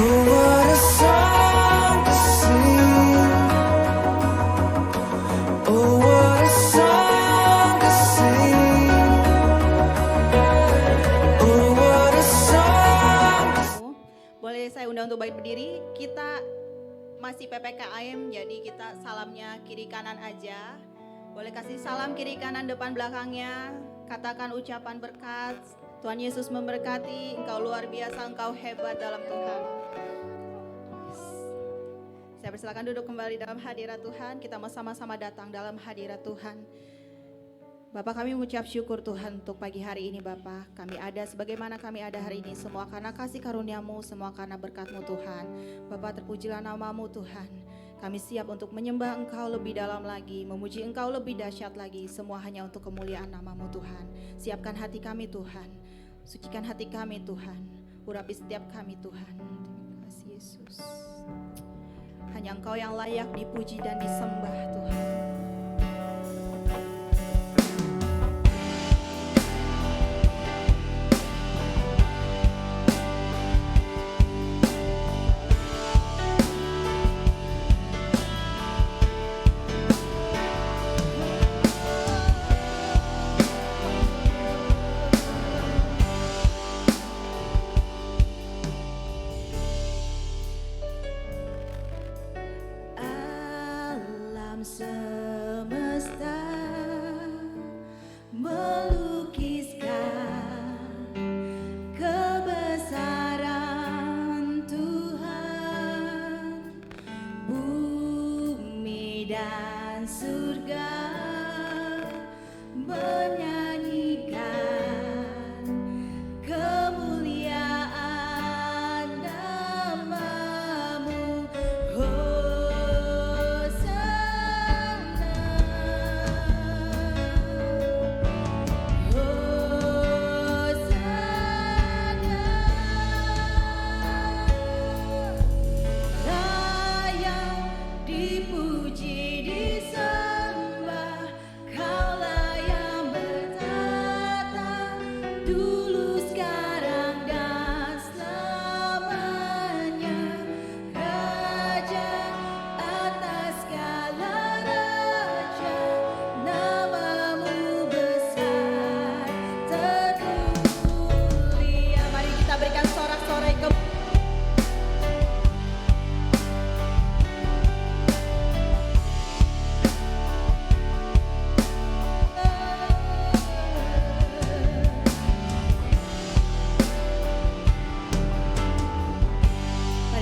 what a song to sing. Oh, what a song to sing. Oh, what a song to sing. Boleh saya undang untuk berdiri. Kita masih PPKM, jadi kita salamnya kiri kanan aja. Boleh kasih salam kiri kanan depan belakangnya. Katakan ucapan berkat. Tuhan Yesus memberkati. Engkau luar biasa, engkau hebat dalam Tuhan. Saya persilakan duduk kembali dalam hadirat Tuhan. Kita mau sama-sama datang dalam hadirat Tuhan. Bapak, kami mengucap syukur Tuhan untuk pagi hari ini Bapak. Kami ada sebagaimana kami ada hari ini, semua karena kasih karunia-Mu, semua karena berkat-Mu Tuhan. Bapak, terpujilah nama-Mu Tuhan. Kami siap untuk menyembah Engkau lebih dalam lagi, memuji Engkau lebih dahsyat lagi, semua hanya untuk kemuliaan nama-Mu Tuhan. Siapkan hati kami Tuhan, sucikan hati kami Tuhan, urapi setiap kami Tuhan. Terima kasih Yesus. Hanya Engkau yang layak dipuji dan disembah Tuhan. Alam semesta melukiskan kebesaran Tuhan, bumi dan surga menyanyikan kemuliaan nama-Mu. Dipuji, disembah, Kaulah yang bertata dulu, sekarang, dan selamanya. Raja atas segala raja, nama-Mu besar termulia. Mari kita berikan sorak-sorai ke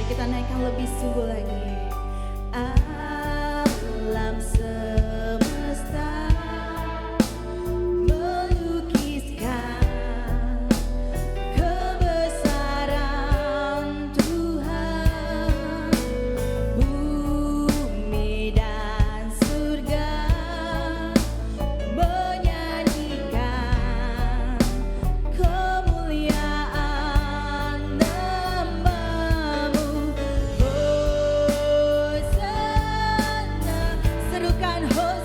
kita naikkan lebih sungguh lagi. Alam semesta melukiskan kebesaran Tuhan, bumi dan surga menyanyikan kemuliaan nama-Mu. Hosana, serukan Hosana.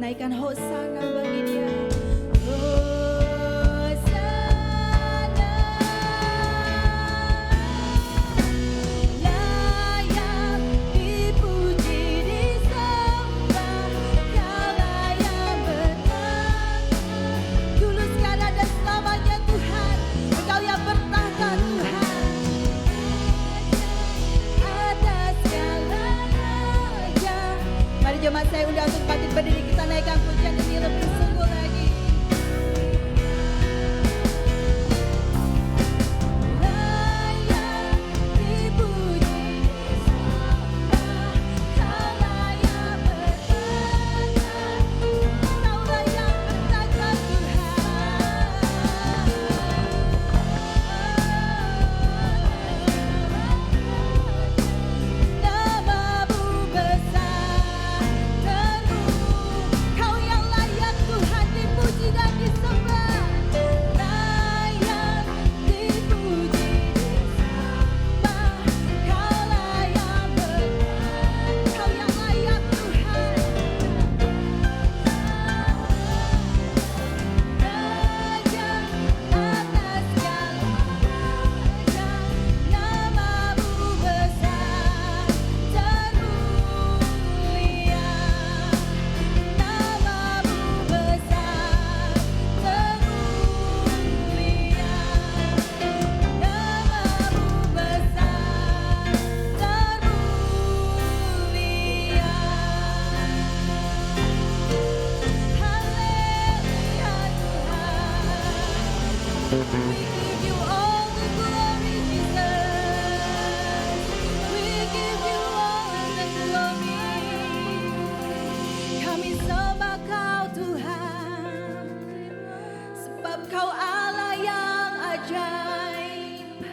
Naikkan hosana bagi Dia. Hosana, layak dipuji disembah, Kaulah yang bertahta. Dulu sekarang dan selamanya Tuhan, Engkau yang bertahta Tuhan. Atas segala raja. Mari jemaat saya undang untuk bangkit berdiri, kita naikkan pujian ini lebih sungguh lagi. Layak dipuji disembah, Kaulah yang bertahta. Kaulah yang bertahta Tuhan. Namamu besar termu, Kau yang layak Tuhan dipuji dan disembah. Layak dipuji disembah, Kaulah yang bertahta. Kau yang layak Tuhan. Raja atas segala raja, namamu besar termulia. Namamu besar termulia. Namamu besar termulia. Haleluya Tuhan. We give you all the glory, Jesus. We give you all the glory. Kami sembah Kau Tuhan, sebab Kau Allah yang ajaib,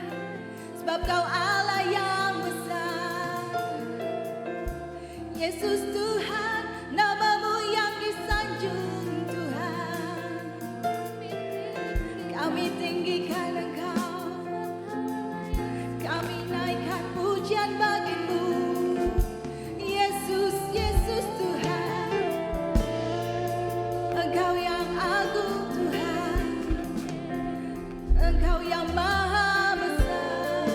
sebab Kau Allah yang besar. Yesus Tuhan, namamu yang disanjung Tuhan. Kami tinggikan Engkau, kami naikkan pujian bagimu. Yesus, Yesus Tuhan, Engkau yang agung Tuhan, Engkau yang maha besar.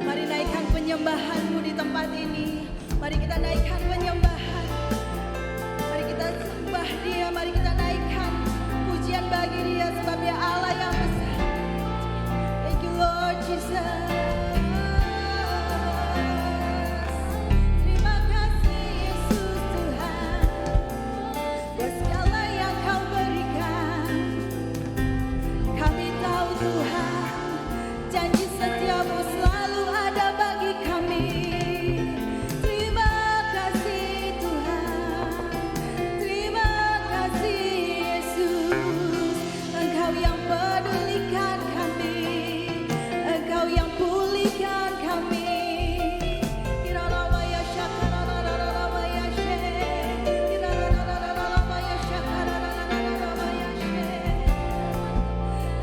Mari naikkan penyembahanmu di tempat ini. Mari kita naikkan penyembahan. Mari kita sembah Dia, mari kita naikkan pujian bagi Dia, sebab Dia Allah yang besar. Thank you Lord Jesus. Terima kasih Yesus Tuhan, buat segala yang Kau berikan. Kami tahu Tuhan, janji setiamu selalu ada bagi kami. Terima kasih Tuhan, terima kasih Yesus. Engkau yang pedulikan kami, Engkau yang pulihkan kami. Iralamaya shakararararabaya she, iralararararabaya shakararararabaya she.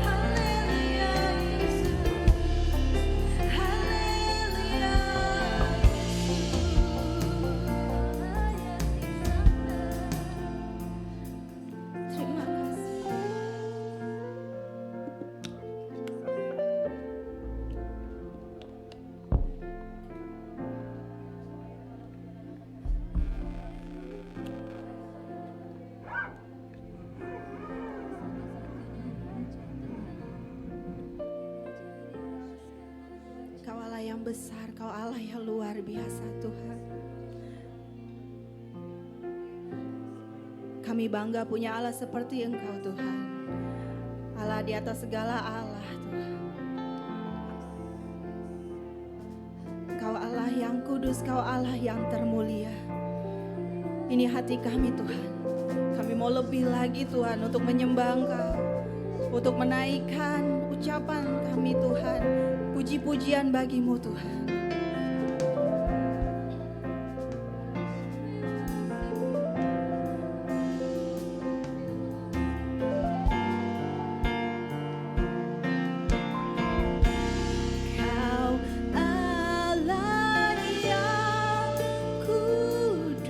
Haleluya Yesus, haleluya Yesus. Terima kasih. Kau Allah yang besar, Kau Allah yang luar biasa Tuhan. Kami bangga punya Allah seperti Engkau Tuhan. Allah di atas segala Allah Tuhan. Kau Allah yang kudus, Kau Allah yang termulia. Ini hati kami Tuhan. Kami mau lebih lagi Tuhan untuk menyembah Engkau, untuk menaikkan ucapan kami Tuhan, puji-pujian bagimu Tuhan. Kau Allah yang kudus,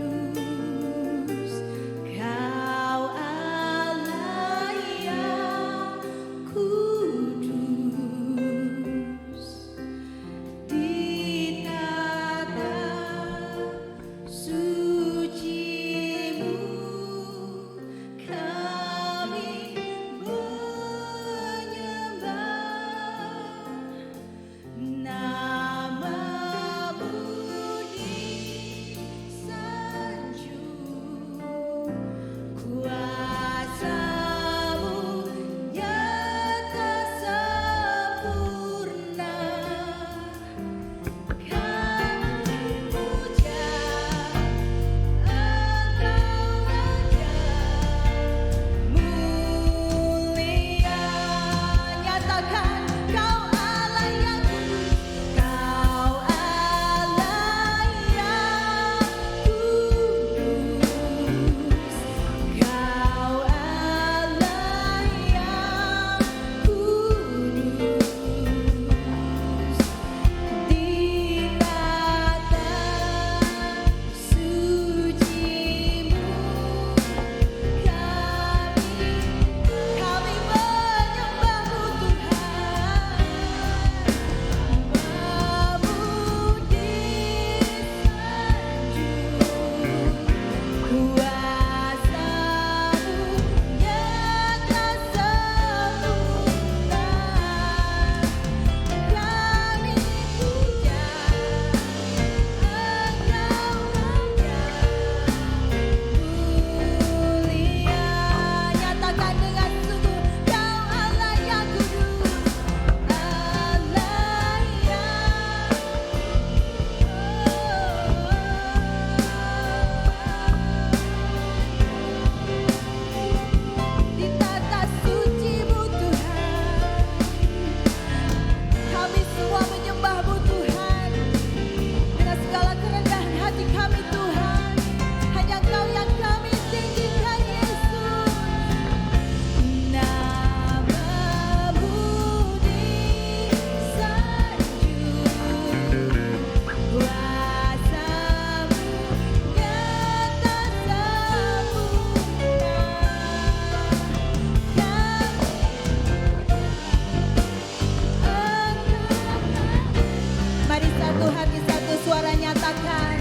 satu hati, satu suara nyatakan,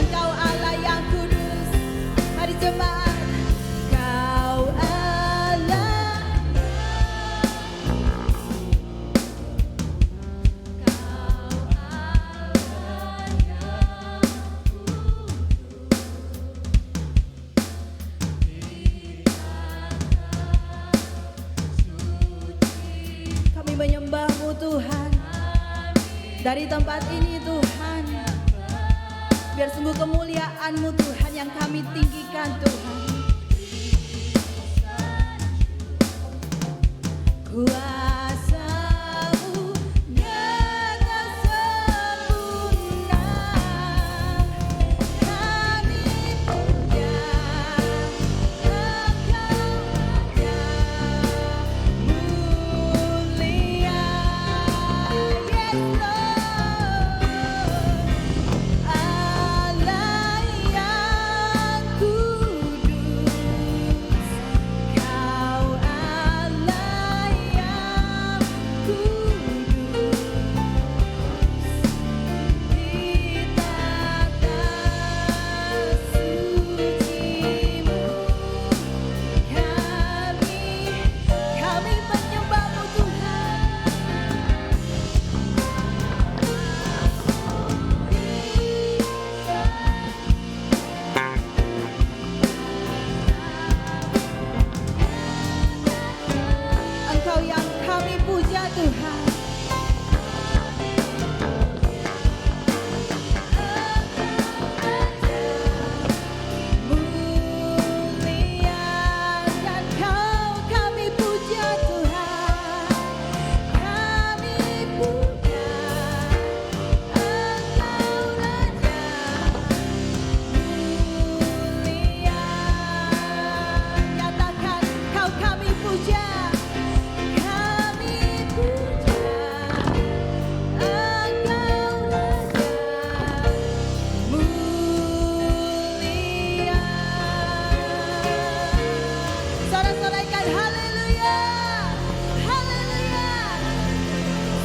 Engkau Allah yang kudus. Mari jemaat, Kau Allah, kami menyembah-Mu Tuhan. Dari tempat ini Tuhan, biar sungguh kemuliaan-Mu Tuhan yang kami tinggikan Tuhan. Kuasa-Mu nyata sempurna, kami punya Engkau mulia. Yes Lord, Allah yang kudus, Kau Allah yang kudus, di tata suci-Mu kami menyembah-Mu Tuhan. Engkau yang kami puja Tuhan. Mulia dan Kau kami puja Tuhan. Kami puja Engkau Raja mulia. Nyatakan, Kau kami puja. Kami puja Engkau Raja mulia. Sorak-sorai haleluya, haleluya.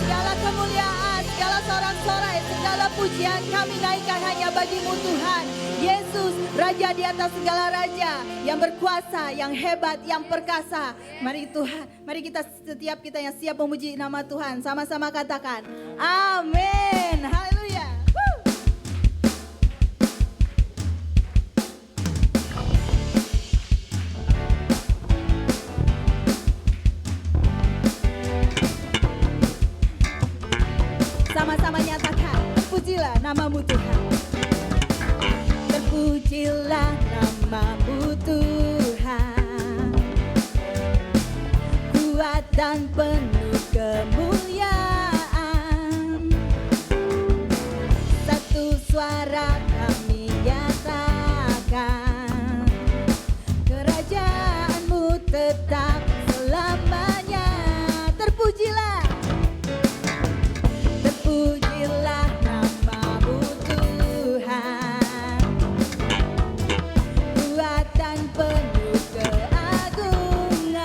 Segala kemuliaan, segala sorak-sorai, segala pujian kami naikkan hanya bagi-Mu Tuhan. Yesus, Raja di atas segala raja, yang berkuasa, yang hebat, yang perkasa. Mari Tuhan, mari kita setiap kita yang siap memuji nama Tuhan, sama-sama katakan, amin, haleluya. Woo. Sama-sama nyatakan, terpujilah nama-Mu Tuhan. Terpujilah nama-Mu Tuhan, kuat dan penuh kemuliaan. Satu suara kami nyatakan, kerajaan-Mu tetap selamanya. Terpujilah, terpujilah nama-Mu Tuhan, kuat dan penuh keagungan.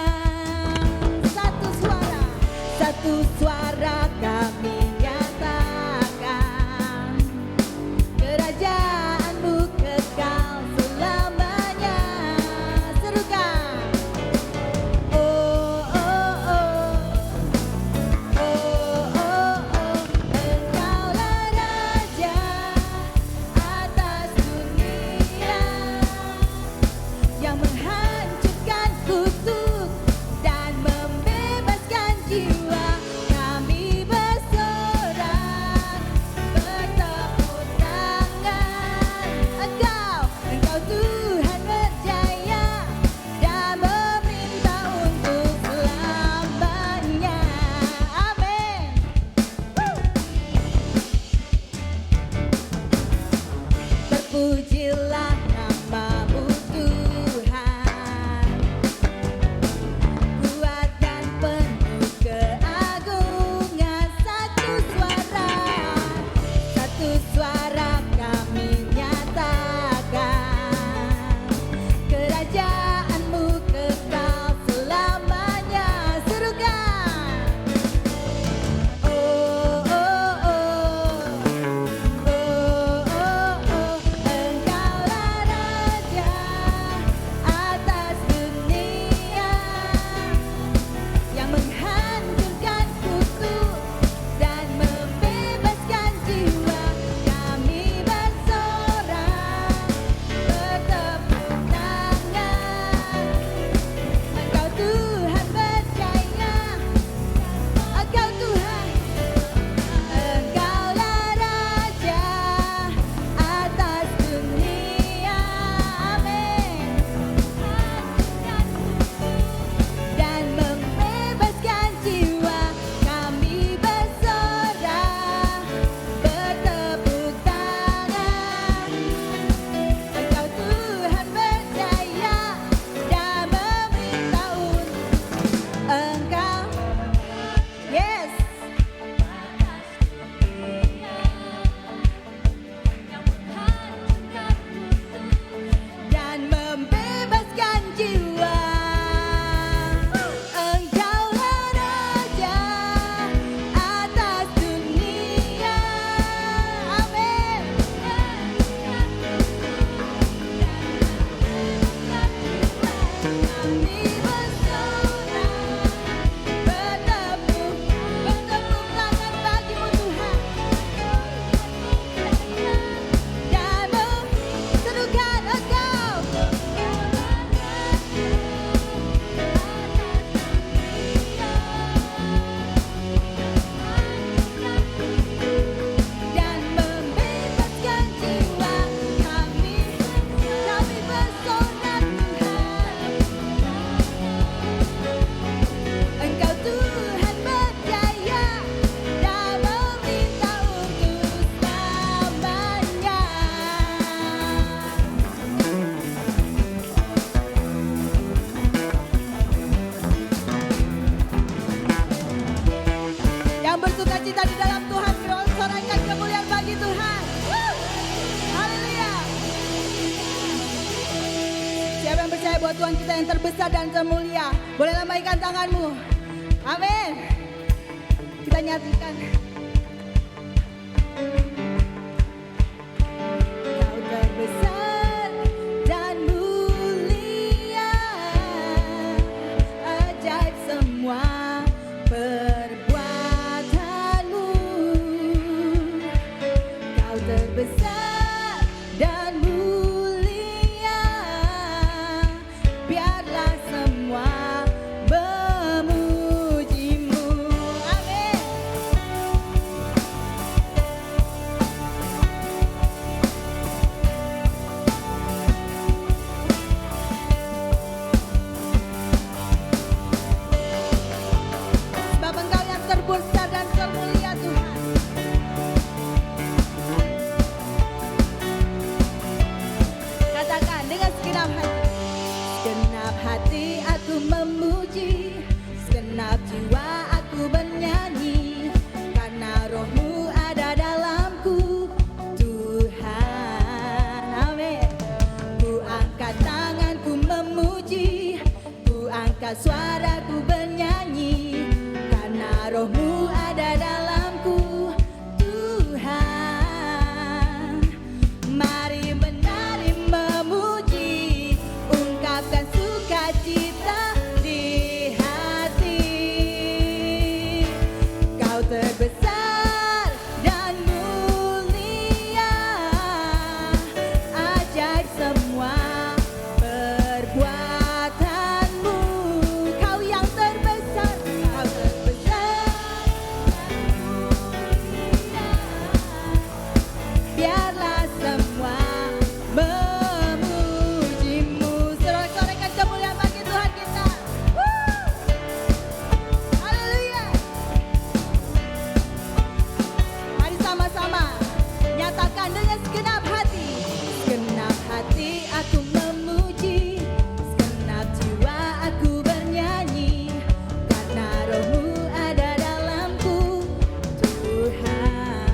Satu suara kami nyatakan, kerajaan buat Tuhan kita yang terbesar dan termulia. Boleh lambaikan tanganmu. Amin. Kita nyatakan. Kau terbesar dan mulia, ajaib semua perbuatanmu. Kau terbesar dan mulia, biarlah semua memujimu. Amin. Sebab Engkau yang terbesar dan termulia Tuhan. Katakan dengan segenap hati. Segenap hati aku memuji, segenap jiwa aku bernyanyi, karena rohmu ada dalamku, Tuhan. Amin. Ku angkat tanganku memuji, ku angkat suaraku bernyanyi, karena rohmu ada dalamku, Tuhan. Mari menari memuji, ungkapkan sukacita di hati. Kau terbesar dan mulia, ajaib semua perbuatanmu. Kau yang terbesar, kau terbesar dan mulia, biarlah semua memujimu. Sorak-sorakan kemuliaan bagi Tuhan kita. Haleluya. Mari sama-sama nyatakan dengan segenap hati. Segenap hati aku memuji, segenap jiwa aku bernyanyi, karena rohmu ada dalamku, Tuhan.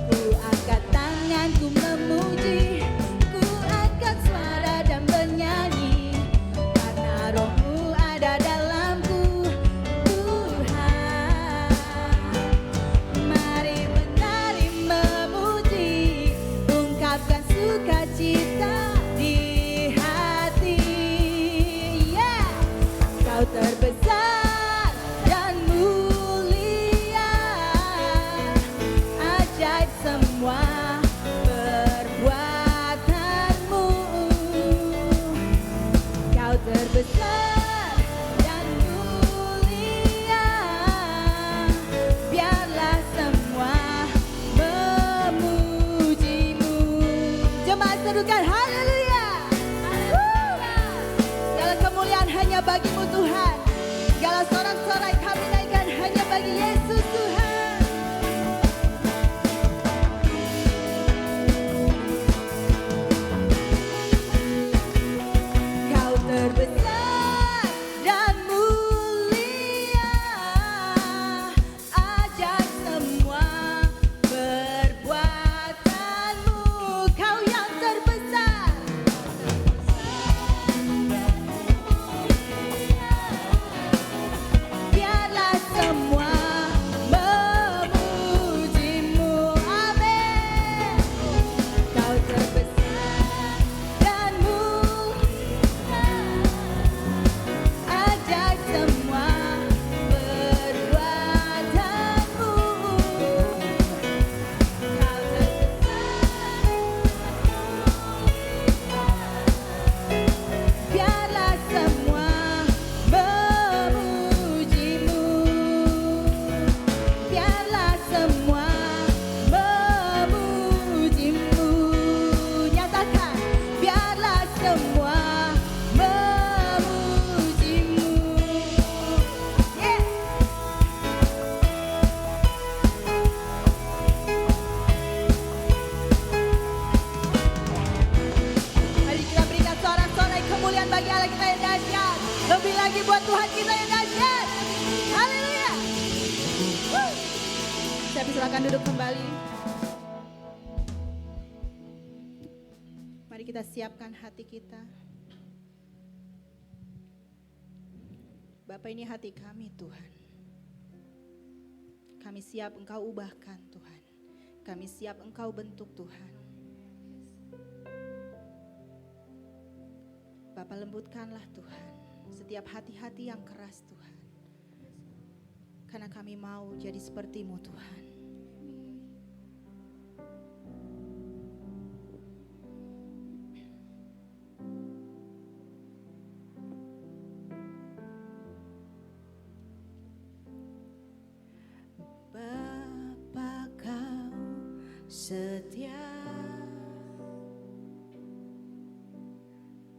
Ku angkat tanganku memuji, ku angkat suara dan bernyanyi, karena rohmu ada dalamku, Tuhan. Mari menari memuji, ungkapkan sukacita di hati. Yeah. Kau terbesar dan mulia, ajaib semua perbuatanmu. Kau terbesar dan mulia, biarlah semua memujimu. Jemaat serukan haleluya. Segala kemuliaan hanya bagimu Tuhan, segala sorak-sorai kami naikkan hanya bagi Yesus Tuhan. Kau terbesar dan mulia, ajaib semua perbuatanmu. Kau yang terbesar, biarlah semua memujimu. Amin. Kau terbesar dan mulia, ajaib semua perbuatanmu. Kau terbesar, biarlah semua memujimu. Biarlah semua memujimu. Nyatakan, biarlah semua memujimu. Yeah. Mari kita berikan sorak-sorai kemuliaan bagi Allah kita yang dahsyat. Lebih lagi buat Tuhan kita yang dahsyat. Haleluya. Saya persilakan duduk kembali. Mari kita siapkan hati kita. Bapa, ini hati kami Tuhan. Kami siap Engkau ubahkan Tuhan. Kami siap Engkau bentuk Tuhan. Bapa, lembutkanlah Tuhan setiap hati-hati yang keras Tuhan. Karena kami mau jadi seperti-Mu Tuhan. Bapa, Kau setia,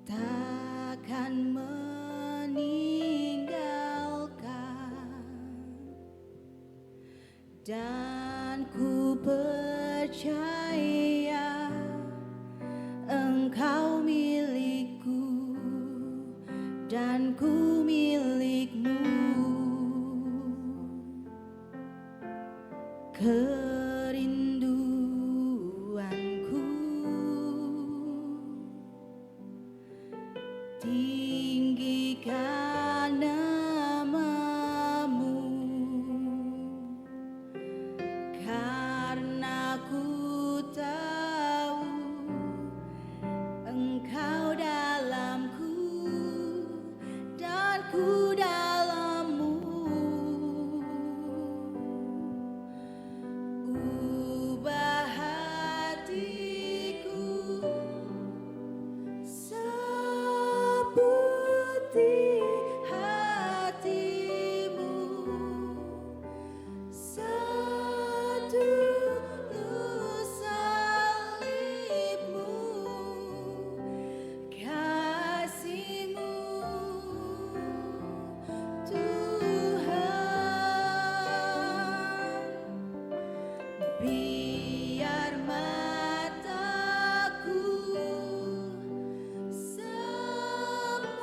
takkan meninggalkan, dan ku percaya Engkau milikku dan ku milik-Mu. Kerinduanku tinggikan nama-Mu, karena ku tahu Engkau dalamku dan ku dalam-Mu. Ubah hatiku seperti hati-Mu, setulus salib-Mu, kasih-Mu Tuhan. Biar mataku seperti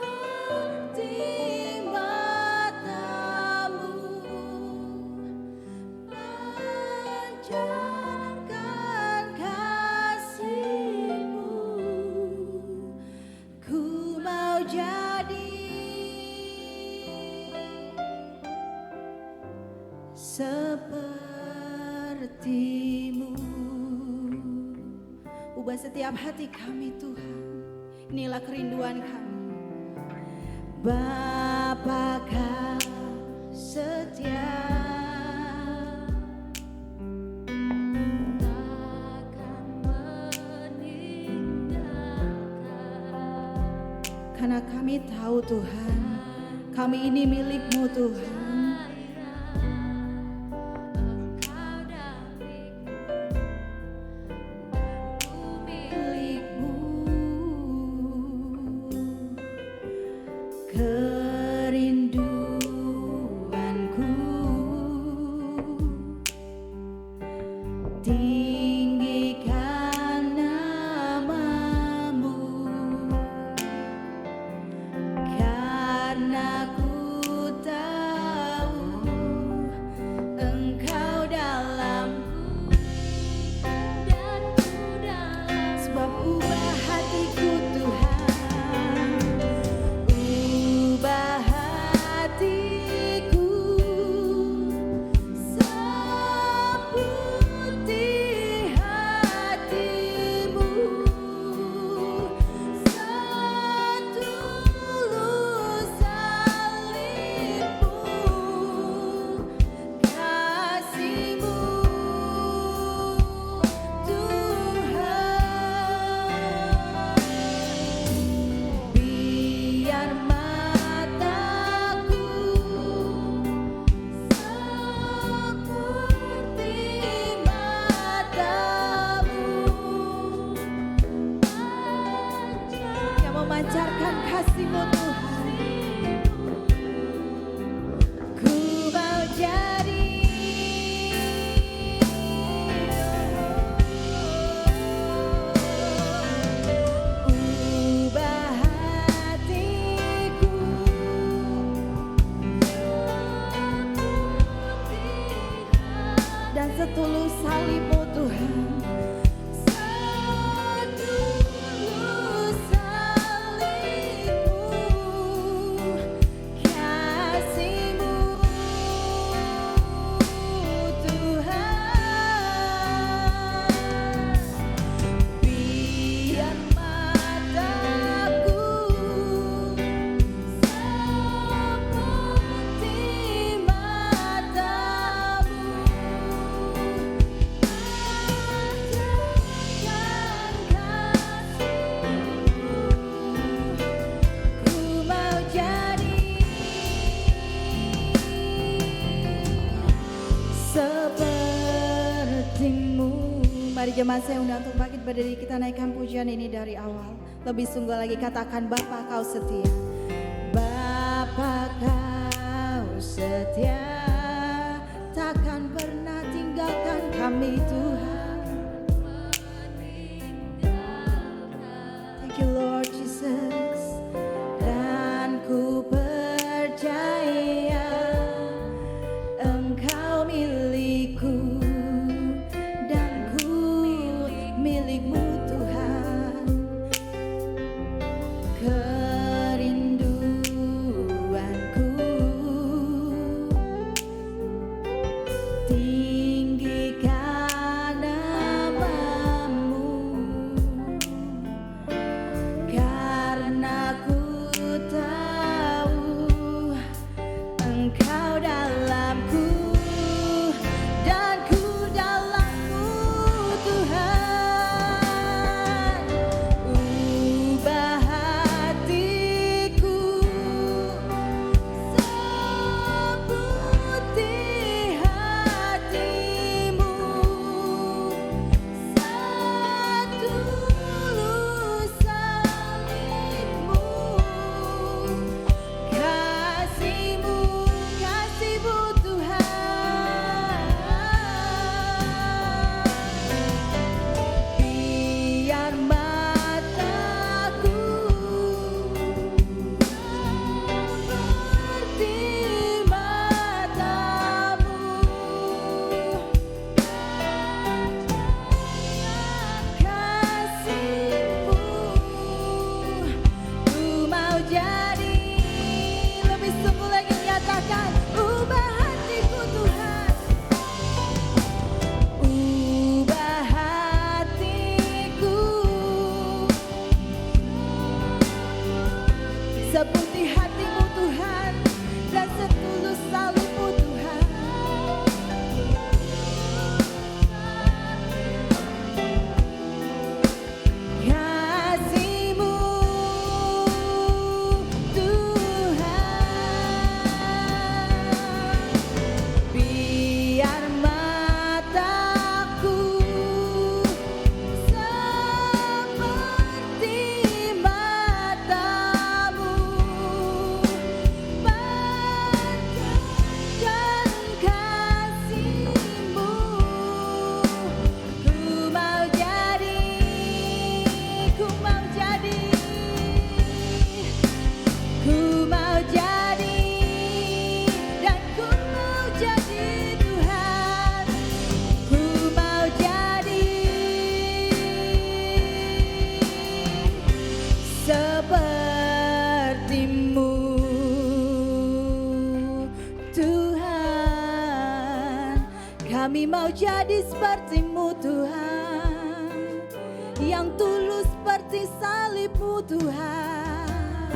mata-Mu, pancarkan kasih-Mu. Ku mau jadi seperti-Mu. Ubah setiap hati kami Tuhan. Inilah kerinduan kami. Bapa, Kau setia, takkan meninggalkan. Karena kami tahu Tuhan, kami ini milik-Mu Tuhan. Kerinduanku tinggikan nama-Mu, karena ku tahu Mari jemaat saya undang untuk bangkit berdiri, kita naikkan pujian ini dari awal. Lebih sungguh lagi katakan, Bapa kau setia. Bapa kau setia, takkan pernah tinggalkan kami Tuhan. Thank you Lord Jesus. Dan ku percaya Engkau milikku dan ku milikmu Tuhan. Kerinduanku tinggikan namamu, karena ku tahu Engkau dalamku dan ku dalammu Tuhan. Ubah hatiku seperti hatimu, setulus salibmu. Kasih-Mu, kasih-Mu Tuhan. Biar mataku seperti matamu, kasih-Mu ku mau jadi. Lebih sungguh lagi nyatakan, ubah hatiku Tuhan, ubah hatiku seperti hati-Mu Tuhan dan setulus salib-Mu Tuhan. Kasih-Mu Tuhan. Biar mataku seperti matamu, panjatkan kasih-Mu. Ku mau jadi, ku mau jadi, ku mau jadi, dan ku mau jadi Tuhan. Ku mau jadi seperti-Mu Tuhan. Kami mau jadi seperti-Mu Tuhan, yang tulus seperti salib-Mu Tuhan,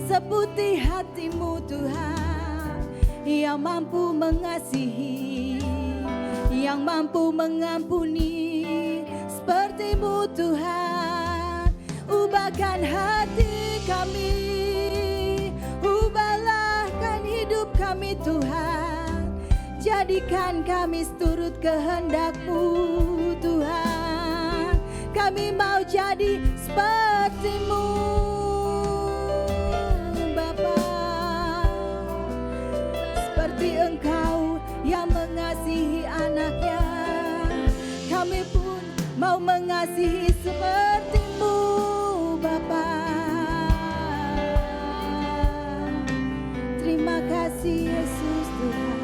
seperti hati-Mu Tuhan, yang mampu mengasihi, yang mampu mengampuni, seperti-Mu Tuhan. Ubahkan hati kami, ubahkan hidup kami Tuhan, jadikan kami seturut kehendak-Mu Tuhan. Kami mau jadi seperti-Mu Bapa, seperti Engkau yang mengasihi anaknya. Kami pun mau mengasihi seperti-Mu Bapa. Terima kasih Yesus Tuhan,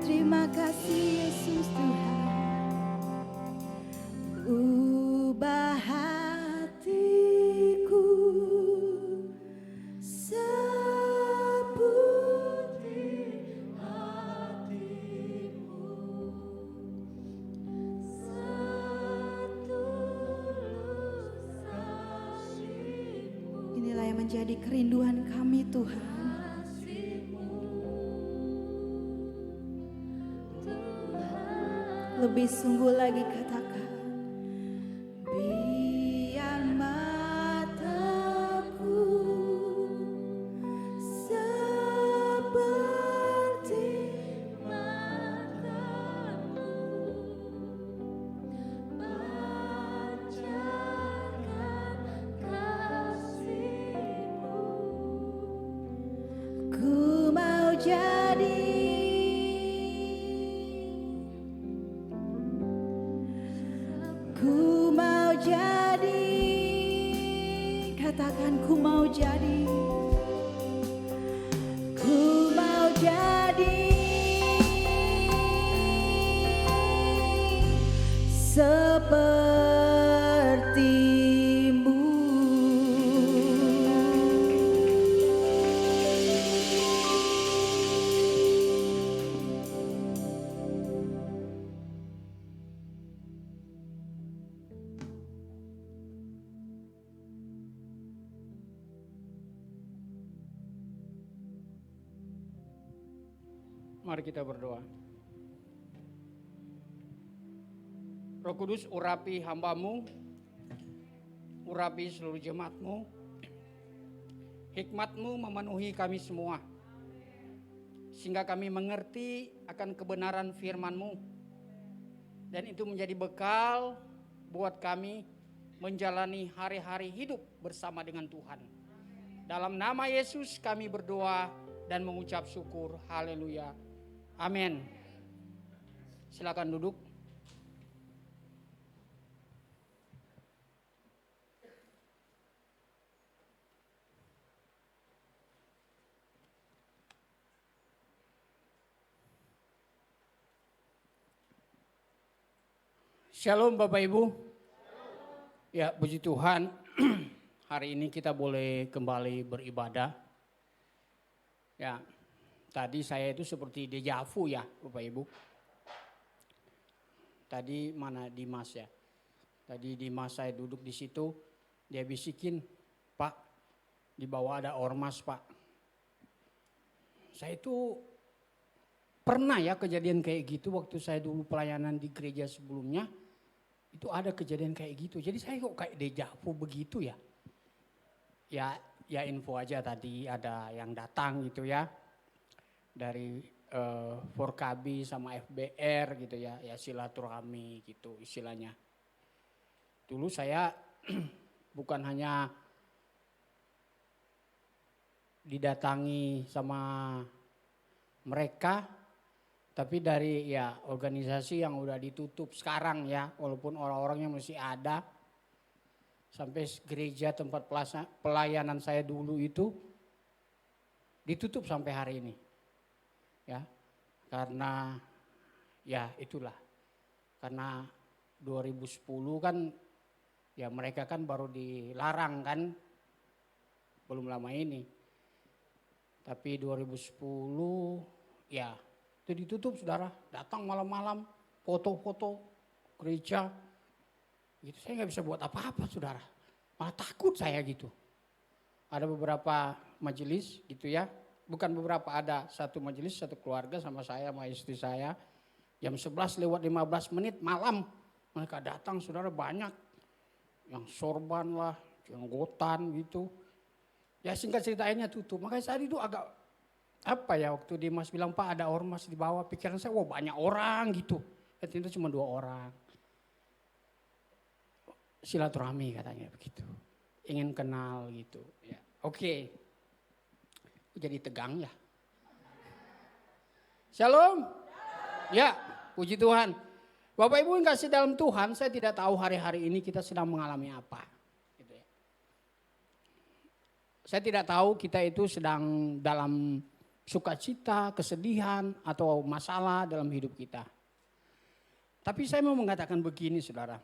terima kasih Yesus Tuhan. Ubah hatiku seperti hati-Mu, setulus salib-Mu. Inilah yang menjadi kerinduan kami Tuhan. Lebih sungguh lagi katakan, biar mataku seperti matamu, jadi, ku mau jadi, katakan ku mau jadi, ku mau jadi sepertimu. Mari kita berdoa. Roh Kudus, urapi hamba-Mu, urapi seluruh jemaat-Mu, hikmat-Mu memenuhi kami semua, sehingga kami mengerti akan kebenaran firman-Mu, dan itu menjadi bekal buat kami menjalani hari-hari hidup bersama dengan Tuhan. Dalam nama Yesus kami berdoa dan mengucap syukur. Haleluya. Amin. Silakan duduk. Shalom Bapak Ibu. Ya, puji Tuhan. Hari ini kita boleh kembali beribadah. Ya, tadi saya itu seperti deja vu ya Bapak Ibu. Tadi mana Dimas ya. Tadi Dimas saya duduk di situ. Dia bisikin, Pak, di bawah ada ormas Pak. Saya itu pernah ya kejadian kayak gitu waktu saya dulu pelayanan di gereja sebelumnya. Itu ada kejadian kayak gitu. Jadi saya kok kayak deja vu begitu ya. Ya info aja tadi ada yang datang gitu ya. Dari Forkabi sama FBR gitu ya. Ya silaturahmi gitu istilahnya. Dulu saya bukan hanya didatangi sama mereka, tapi dari ya organisasi yang udah ditutup sekarang ya, walaupun orang-orangnya masih ada. Sampai gereja tempat pelayanan saya dulu itu ditutup sampai hari ini. Ya, karena ya itulah. Karena 2010 kan ya mereka kan baru dilarang kan, belum lama ini. Tapi 2010 ya itu ditutup saudara, datang malam-malam, foto-foto gereja. Gitu, saya nggak bisa buat apa-apa saudara, malah takut saya gitu. Ada beberapa majelis gitu ya, bukan beberapa, ada satu majelis, satu keluarga sama saya, sama istri saya. Jam 11 lewat 15 menit malam, mereka datang saudara banyak. Yang sorban lah, jenggotan gitu. Ya singkat ceritanya tutup, makanya saat itu agak apa ya, waktu Dimas bilang Pak ada ormas di bawah, pikiran saya wah banyak orang gitu. Ternyata cuma 2 orang. Silaturahmi katanya begitu. Ingin kenal gitu. Ya, oke. Jadi tegang ya. Shalom. Ya, puji Tuhan. Bapak Ibu yang kasih dalam Tuhan, saya tidak tahu hari-hari ini kita sedang mengalami apa. Gitu ya. Saya tidak tahu kita itu sedang dalam sukacita, kesedihan, atau masalah dalam hidup kita. Tapi saya mau mengatakan begini saudara.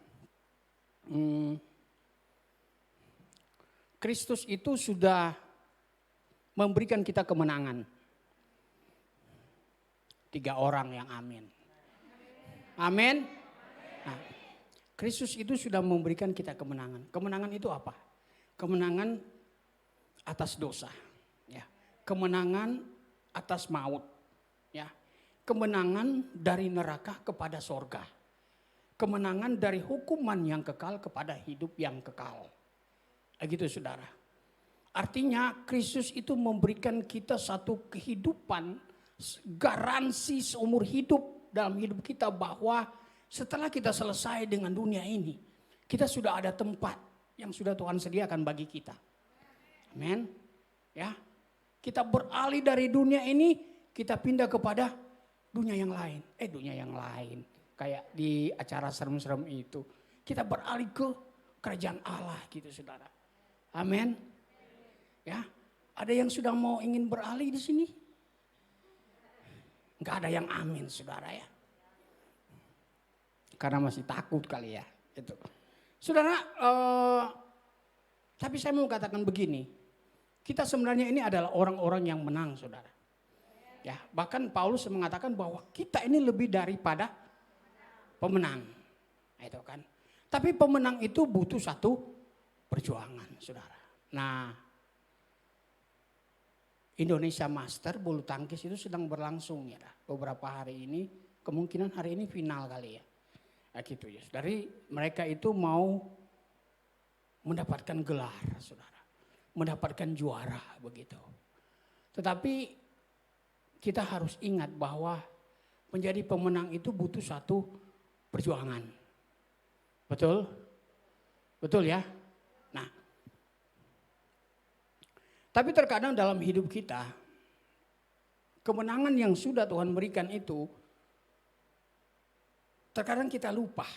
Kristus itu sudah memberikan kita kemenangan. 3 orang yang amin. Amin. Nah, Kristus itu sudah memberikan kita kemenangan. Kemenangan itu apa? Kemenangan atas dosa. Ya. Kemenangan atas maut. Ya. Kemenangan dari neraka kepada sorga. Kemenangan dari hukuman yang kekal kepada hidup yang kekal. Begitu saudara. Artinya Kristus itu memberikan kita satu kehidupan, garansi seumur hidup dalam hidup kita, bahwa setelah kita selesai dengan dunia ini, kita sudah ada tempat yang sudah Tuhan sediakan bagi kita. Amin. Ya. Kita beralih dari dunia ini kita pindah kepada dunia yang lain. Dunia yang lain. Kayak di acara serem-serem itu. Kita beralih ke kerajaan Allah gitu saudara. Amin. Ya, ada yang sudah mau ingin beralih di sini? Enggak ada yang amin saudara ya. Karena masih takut kali ya. Itu. Saudara, tapi saya mau katakan begini. Kita sebenarnya ini adalah orang-orang yang menang saudara. Ya, bahkan Paulus mengatakan bahwa kita ini lebih daripada pemenang. Itu kan. Tapi pemenang itu butuh satu perjuangan saudara. Nah, Indonesia Master bulu tangkis itu sedang berlangsung ya. Beberapa hari ini, kemungkinan hari ini final kali ya. Nah gitu ya. Dari mereka itu mau mendapatkan gelar saudara. Mendapatkan juara begitu. Tetapi kita harus ingat bahwa menjadi pemenang itu butuh satu perjuangan. Betul? Betul ya? Nah, tapi terkadang dalam hidup kita, kemenangan yang sudah Tuhan berikan itu, terkadang kita lupa.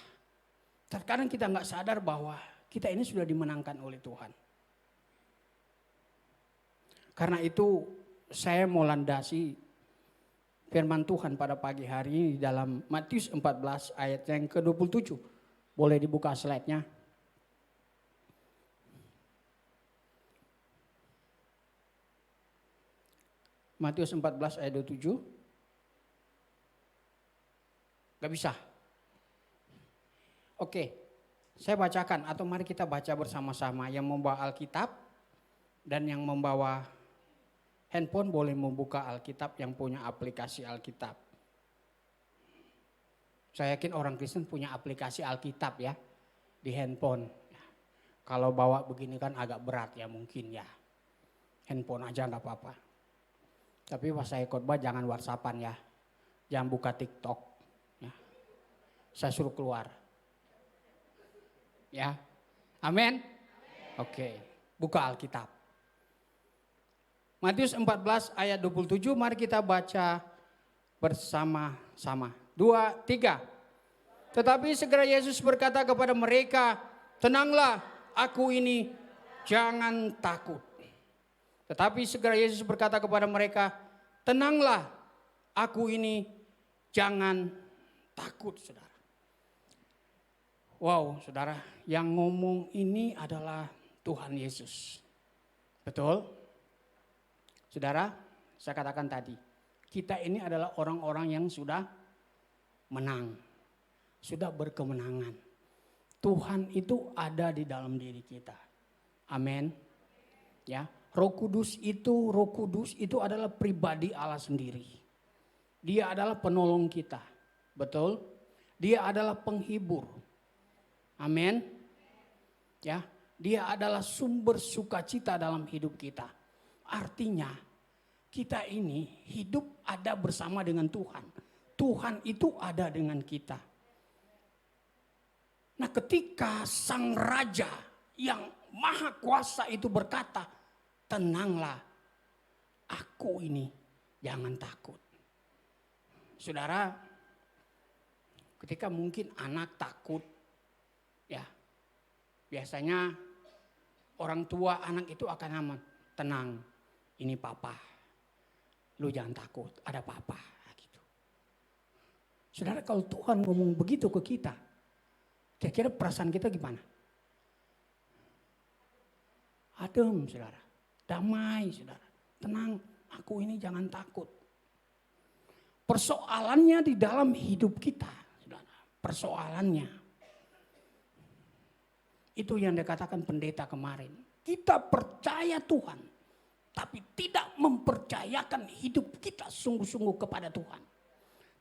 Terkadang kita nggak sadar bahwa kita ini sudah dimenangkan oleh Tuhan. Karena itu saya mau landasi firman Tuhan pada pagi hari ini dalam Matius 14 ayat yang ke-27. Boleh dibuka slide-nya. Matius 14 ayat 27. Gak bisa. Oke, saya bacakan atau mari kita baca bersama-sama. Yang membawa Alkitab dan yang membawa handphone boleh membuka Alkitab yang punya aplikasi Alkitab. Saya yakin orang Kristen punya aplikasi Alkitab ya di handphone. Kalau bawa begini kan agak berat ya mungkin ya. Handphone aja nggak apa-apa. Tapi pas saya khotbah jangan WhatsAppan ya. Jangan buka TikTok. Ya. Saya suruh keluar. Ya, amin. Oke, buka Alkitab. Matius 14 ayat 27, mari kita baca bersama-sama. 2, 3. Tetapi segera Yesus berkata kepada mereka, tenanglah, aku ini, jangan takut. Tetapi segera Yesus berkata kepada mereka, tenanglah, aku ini, jangan takut, saudara. Wow, saudara, yang ngomong ini adalah Tuhan Yesus. Betul? Saudara, saya katakan tadi, kita ini adalah orang-orang yang sudah menang, sudah berkemenangan. Tuhan itu ada di dalam diri kita. Amin. Ya, Roh Kudus itu adalah pribadi Allah sendiri. Dia adalah penolong kita. Betul? Dia adalah penghibur. Amin. Ya, dia adalah sumber sukacita dalam hidup kita. Artinya kita ini hidup ada bersama dengan Tuhan. Tuhan itu ada dengan kita. Nah, ketika sang raja yang maha kuasa itu berkata, tenanglah, aku ini jangan takut. Saudara, ketika mungkin anak takut, ya biasanya orang tua anak itu akan aman, tenang, ini papa, lu jangan takut, ada papa. Gitu. Saudara, kalau Tuhan ngomong begitu ke kita, kira-kira perasaan kita gimana? Adem, saudara, damai, saudara, tenang, aku ini jangan takut. Persoalannya di dalam hidup kita, saudara, persoalannya. Itu yang dikatakan pendeta kemarin. Kita percaya Tuhan, tapi tidak mempercayakan hidup kita sungguh-sungguh kepada Tuhan.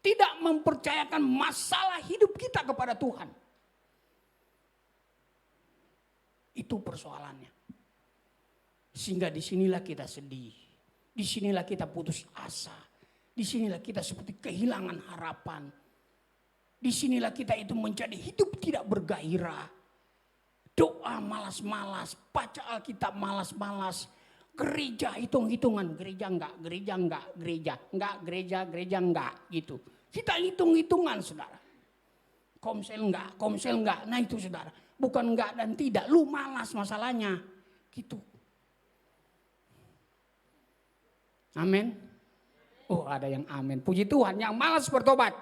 Tidak mempercayakan masalah hidup kita kepada Tuhan. Itu persoalannya. Sehingga disinilah kita sedih. Disinilah kita putus asa. Disinilah kita seperti kehilangan harapan. Disinilah kita itu menjadi hidup tidak bergairah. Doa malas-malas, baca Alkitab malas-malas, Gereja hitung-hitungan, gereja enggak, gereja enggak, gereja enggak, gereja enggak gitu. Kita hitung-hitungan saudara. Komsel enggak. Nah itu saudara, bukan enggak dan tidak, lu malas masalahnya gitu. Amin. Oh ada yang amin, puji Tuhan, yang malas bertobat.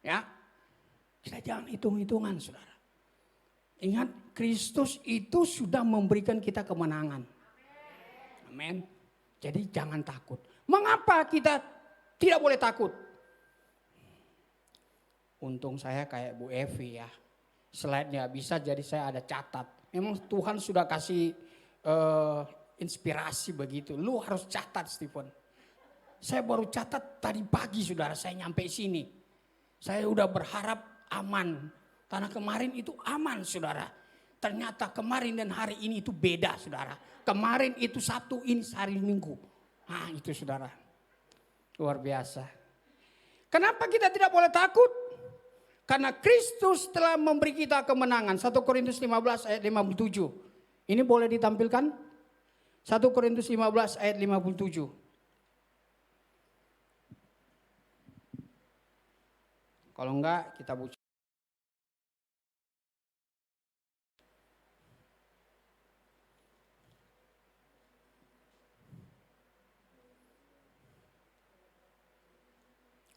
Ya, kita jangan hitung-hitungan saudara. Ingat, Kristus itu sudah memberikan kita kemenangan. Amin. Jadi jangan takut. Mengapa kita tidak boleh takut? Untung saya kayak Bu Evi ya. Slide-nya bisa, jadi saya ada catat. Memang Tuhan sudah kasih inspirasi begitu. Lu harus catat Stephen. Saya baru catat tadi pagi saudara, saya nyampe sini. Saya udah berharap aman. Karena kemarin itu aman saudara. Ternyata kemarin dan hari ini itu beda saudara. Kemarin itu Sabtu, ini hari Minggu. Nah itu saudara. Luar biasa. Kenapa kita tidak boleh takut? Karena Kristus telah memberi kita kemenangan. 1 Korintus 15 ayat 57. Ini boleh ditampilkan? 1 Korintus 15 ayat 57. Kalau enggak kita buka.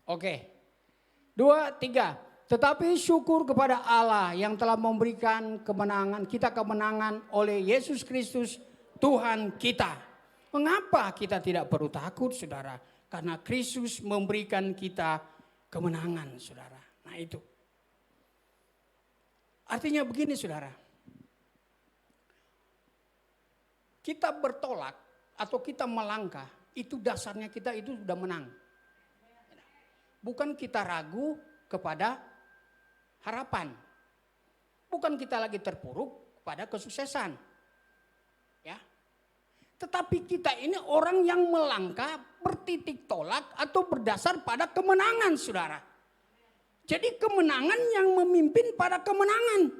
Oke, 2, 3. Tetapi syukur kepada Allah yang telah memberikan kita kemenangan oleh Yesus Kristus Tuhan kita. Mengapa kita tidak perlu takut saudara? Karena Kristus memberikan kita kemenangan saudara. Nah itu. Artinya begini saudara. Kita bertolak atau kita melangkah, itu dasarnya kita itu sudah menang. Bukan kita ragu kepada harapan. Bukan kita lagi terpuruk pada kesuksesan. Ya. Tetapi kita ini orang yang melangkah bertitik tolak atau berdasar pada kemenangan saudara. Jadi kemenangan yang memimpin pada kemenangan.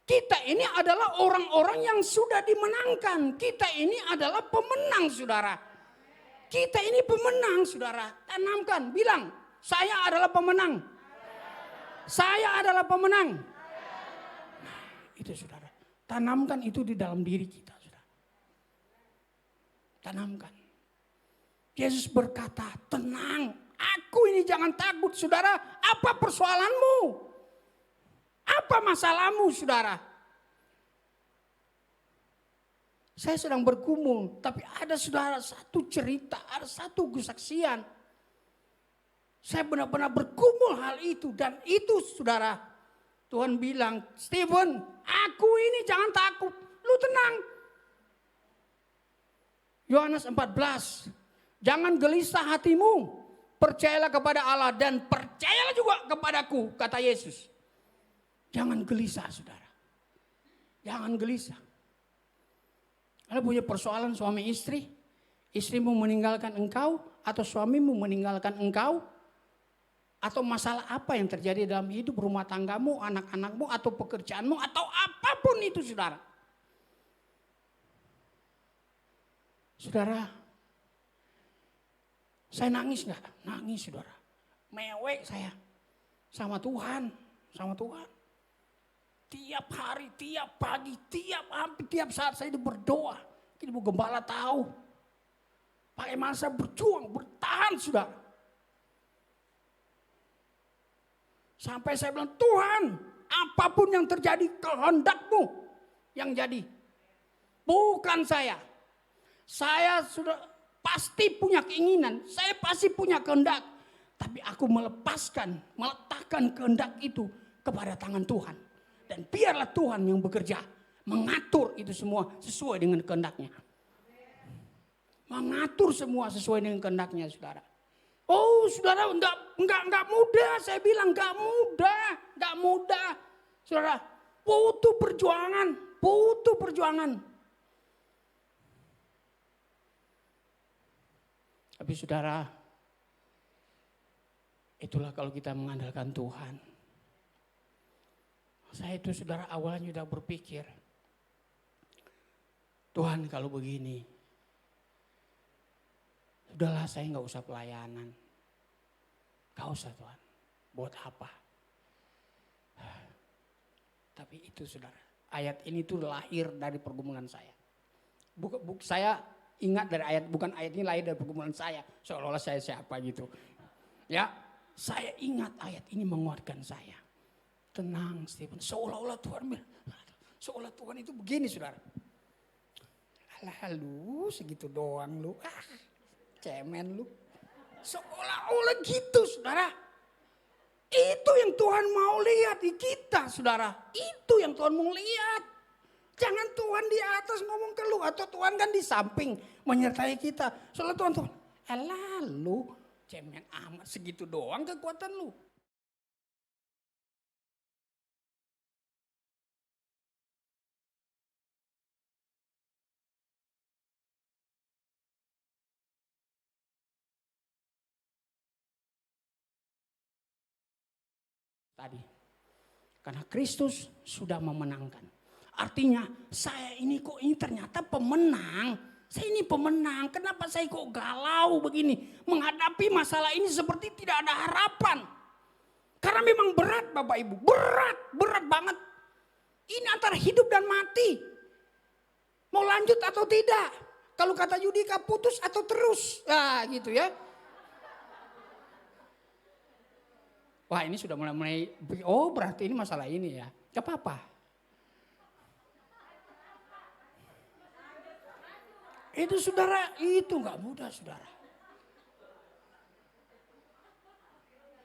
Kita ini adalah orang-orang yang sudah dimenangkan. Kita ini adalah pemenang saudara. Kita ini pemenang saudara. Tanamkan, bilang, saya adalah pemenang. Saya adalah pemenang. Nah, itu saudara. Tanamkan itu di dalam diri kita saudara. Tanamkan. Yesus berkata, tenang, aku ini jangan takut saudara. Apa persoalanmu? Apa masalahmu saudara? Saya sedang bergumul, tapi ada saudara satu cerita, ada satu kesaksian. Saya benar-benar bergumul hal itu dan itu saudara. Tuhan bilang, Stephen, aku ini jangan takut, lu tenang. Yohanes 14, jangan gelisah hatimu, percayalah kepada Allah dan percayalah juga kepadaku, kata Yesus. Jangan gelisah saudara, jangan gelisah. Kalau punya persoalan suami istri, istrimu meninggalkan engkau atau suamimu meninggalkan engkau, atau masalah apa yang terjadi dalam hidup rumah tanggamu, anak-anakmu atau pekerjaanmu atau apapun itu saudara. Saudara, saya nangis nggak? Nangis saudara. Mewek saya sama Tuhan, sama Tuhan. Tiap hari, tiap pagi, tiap saat saya itu berdoa. Ibu gembala tahu. Bagaimana saya berjuang, bertahan sudah. Sampai saya bilang, Tuhan, apapun yang terjadi, kehendakmu yang jadi. Bukan saya. Saya sudah pasti punya keinginan, saya pasti punya kehendak. Tapi aku meletakkan kehendak itu kepada tangan Tuhan. Dan biarlah Tuhan yang bekerja, mengatur itu semua sesuai dengan kehendaknya. Mengatur semua sesuai dengan kehendaknya, saudara. Oh, saudara, enggak mudah. Saya bilang enggak mudah, saudara. Butuh perjuangan. Tapi saudara, itulah kalau kita mengandalkan Tuhan. Saya itu saudara awalnya sudah berpikir, Tuhan kalau begini, sudahlah saya nggak usah pelayanan. Gak usah Tuhan, buat apa? Tapi itu saudara, ayat ini tuh lahir dari pergumulan saya. Saya ingat dari ayat, bukan ayat ini lahir dari pergumulan saya. Seolah-olah saya siapa gitu. Ya, saya ingat ayat ini menguatkan saya. Tenang Stephen, seolah-olah Tuhan bilang, seolah Tuhan itu begini saudara. Alah lu segitu doang lu, cemen lu. Seolah-olah gitu saudara. Itu yang Tuhan mau lihat di kita saudara. Itu yang Tuhan mau lihat. Jangan Tuhan di atas ngomong ke lu. Atau Tuhan kan di samping menyertai kita. Soalnya Tuhan, alah lu cemen amat segitu doang kekuatan lu. Tadi. Karena Kristus sudah memenangkan. Artinya saya ini kok ini ternyata pemenang. Saya ini pemenang. Kenapa saya kok galau begini? Menghadapi masalah ini seperti tidak ada harapan. Karena memang berat Bapak Ibu. Berat banget. Ini antara hidup dan mati. Mau lanjut atau tidak? Kalau kata Yudika putus atau terus. Nah gitu ya. Wah ini sudah mulai, oh berarti ini masalah ini ya. Gak apa-apa. Itu saudara, itu gak mudah saudara.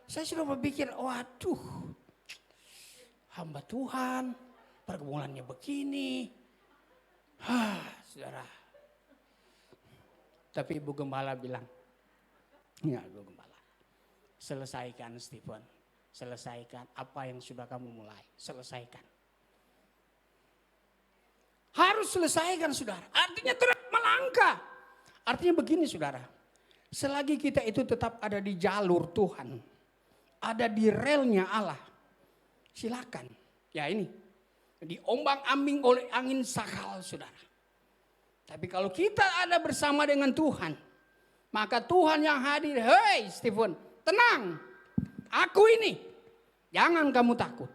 Saya sudah berpikir, waduh hamba Tuhan, pergumulannya begini. Saudara. Tapi Ibu Gembala bilang, ya Ibu Gembala, selesaikan Stephen. Selesaikan apa yang sudah kamu mulai. Selesaikan. Harus selesaikan saudara. Artinya terus melangkah. Artinya begini saudara. Selagi kita itu tetap ada di jalur Tuhan. Ada di relnya Allah. Silakan. Ya ini. Diombang-ambing oleh angin sakal saudara. Tapi kalau kita ada bersama dengan Tuhan. Maka Tuhan yang hadir. Hei Stephen, tenang. Aku ini, jangan kamu takut.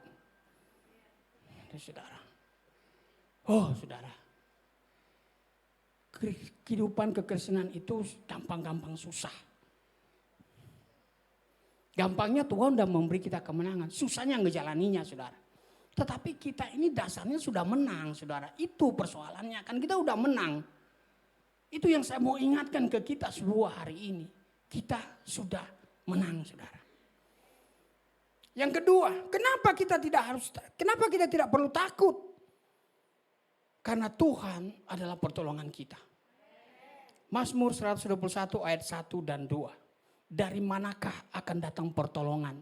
Saudara. Oh saudara. Kehidupan kekristenan itu gampang-gampang susah. Gampangnya Tuhan udah memberi kita kemenangan. Susahnya ngejalaninya saudara. Tetapi kita ini dasarnya sudah menang saudara. Itu persoalannya kan kita udah menang. Itu yang saya mau ingatkan ke kita semua hari ini. Kita sudah menang saudara. Yang kedua, kenapa kita tidak perlu takut? Karena Tuhan adalah pertolongan kita. Mazmur 121 ayat 1 dan 2. Dari manakah akan datang pertolongan?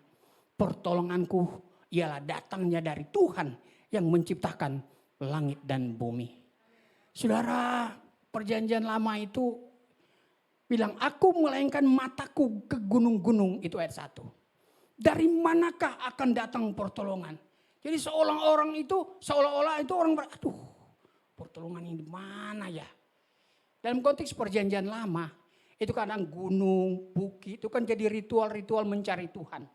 Pertolonganku ialah datangnya dari Tuhan yang menciptakan langit dan bumi. Saudara, perjanjian lama itu bilang, aku melayangkan mataku ke gunung-gunung, itu ayat 1. Dari manakah akan datang pertolongan? Jadi seolah-olah itu orang aduh, pertolongan ini di mana ya? Dalam konteks perjanjian lama, itu kadang gunung, bukit, itu kan jadi ritual-ritual mencari Tuhan.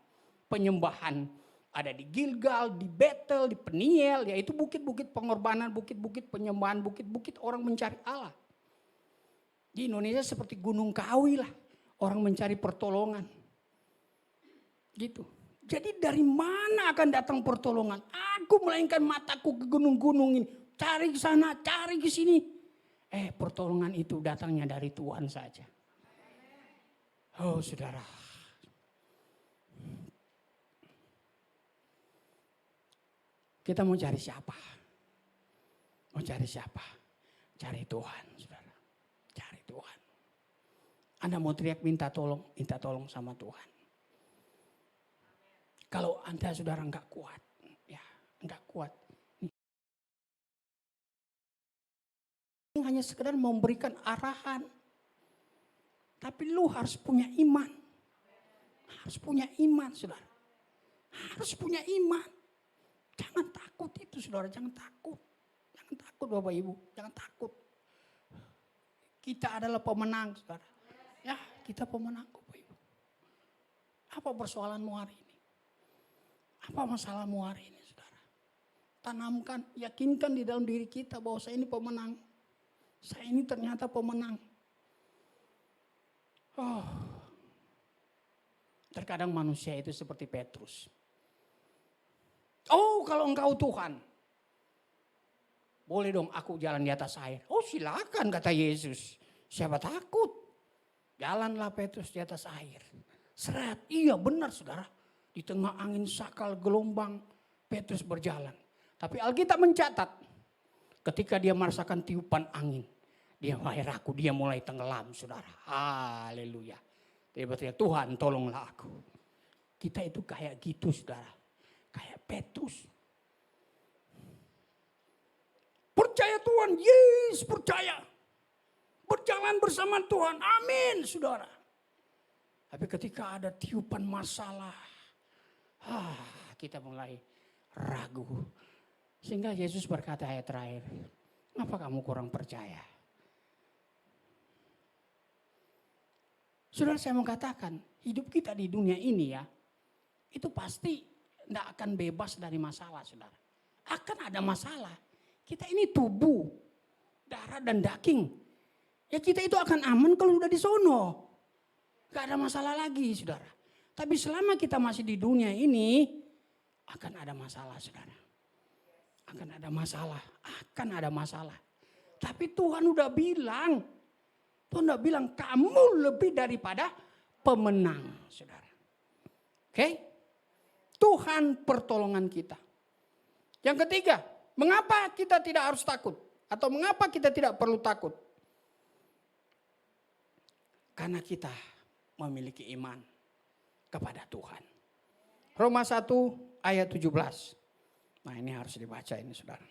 Penyembahan ada di Gilgal, di Betel, di Peniel, yaitu bukit-bukit pengorbanan, bukit-bukit penyembahan, bukit-bukit orang mencari Allah. Di Indonesia seperti Gunung Kawi lah, orang mencari pertolongan. Gitu. Jadi dari mana akan datang pertolongan? Aku melainkan mataku ke gunung-gunung ini. Cari ke sana, cari ke sini. Pertolongan itu datangnya dari Tuhan saja. Oh saudara. Kita mau cari siapa? Mau cari siapa? Cari Tuhan saudara. Cari Tuhan. Anda mau teriak minta tolong sama Tuhan. Kalau Anda saudara enggak kuat, ya enggak kuat. Ini hanya sekedar memberikan arahan. Tapi lu harus punya iman. Harus punya iman saudara. Harus punya iman. Jangan takut itu saudara, jangan takut. Jangan takut Bapak Ibu, jangan takut. Kita adalah pemenang, saudara. Ya, kita pemenang, Bapak Ibu. Apa persoalanmu hari ini? Apa masalahmu hari ini, saudara? Tanamkan, yakinkan di dalam diri kita bahwa saya ini pemenang. Saya ini ternyata pemenang. Oh. Terkadang manusia itu seperti Petrus. Oh, kalau engkau Tuhan, boleh dong aku jalan di atas air. Oh, silakan, kata Yesus. Siapa takut? Jalanlah Petrus di atas air. Seret, iya benar saudara. Di tengah angin sakal gelombang, Petrus berjalan. Tapi Alkitab mencatat, ketika dia merasakan tiupan angin, dia mulai ragu, dia mulai tenggelam, saudara. Haleluya. Dia berkata, Tuhan tolonglah aku. Kita itu kayak gitu, saudara. Kayak Petrus. Percaya Tuhan, yes, percaya. Berjalan bersama Tuhan, amin, saudara. Tapi ketika ada tiupan masalah, kita mulai ragu. Sehingga Yesus berkata ayat terakhir, kenapa kamu kurang percaya? Saudara, saya mau katakan, hidup kita di dunia ini ya, itu pasti tidak akan bebas dari masalah, saudara. Akan ada masalah. Kita ini tubuh, darah dan daging. Ya kita itu akan aman kalau udah di sono. Gak ada masalah lagi, saudara. Tapi selama kita masih di dunia ini, akan ada masalah, saudara. Akan ada masalah, akan ada masalah. Tapi Tuhan udah bilang, kamu lebih daripada pemenang, saudara. Oke? Tuhan pertolongan kita. Yang ketiga, mengapa kita tidak harus takut? Atau mengapa kita tidak perlu takut? Karena kita memiliki iman kepada Tuhan. Roma 1 ayat 17. Nah ini harus dibaca ini saudara.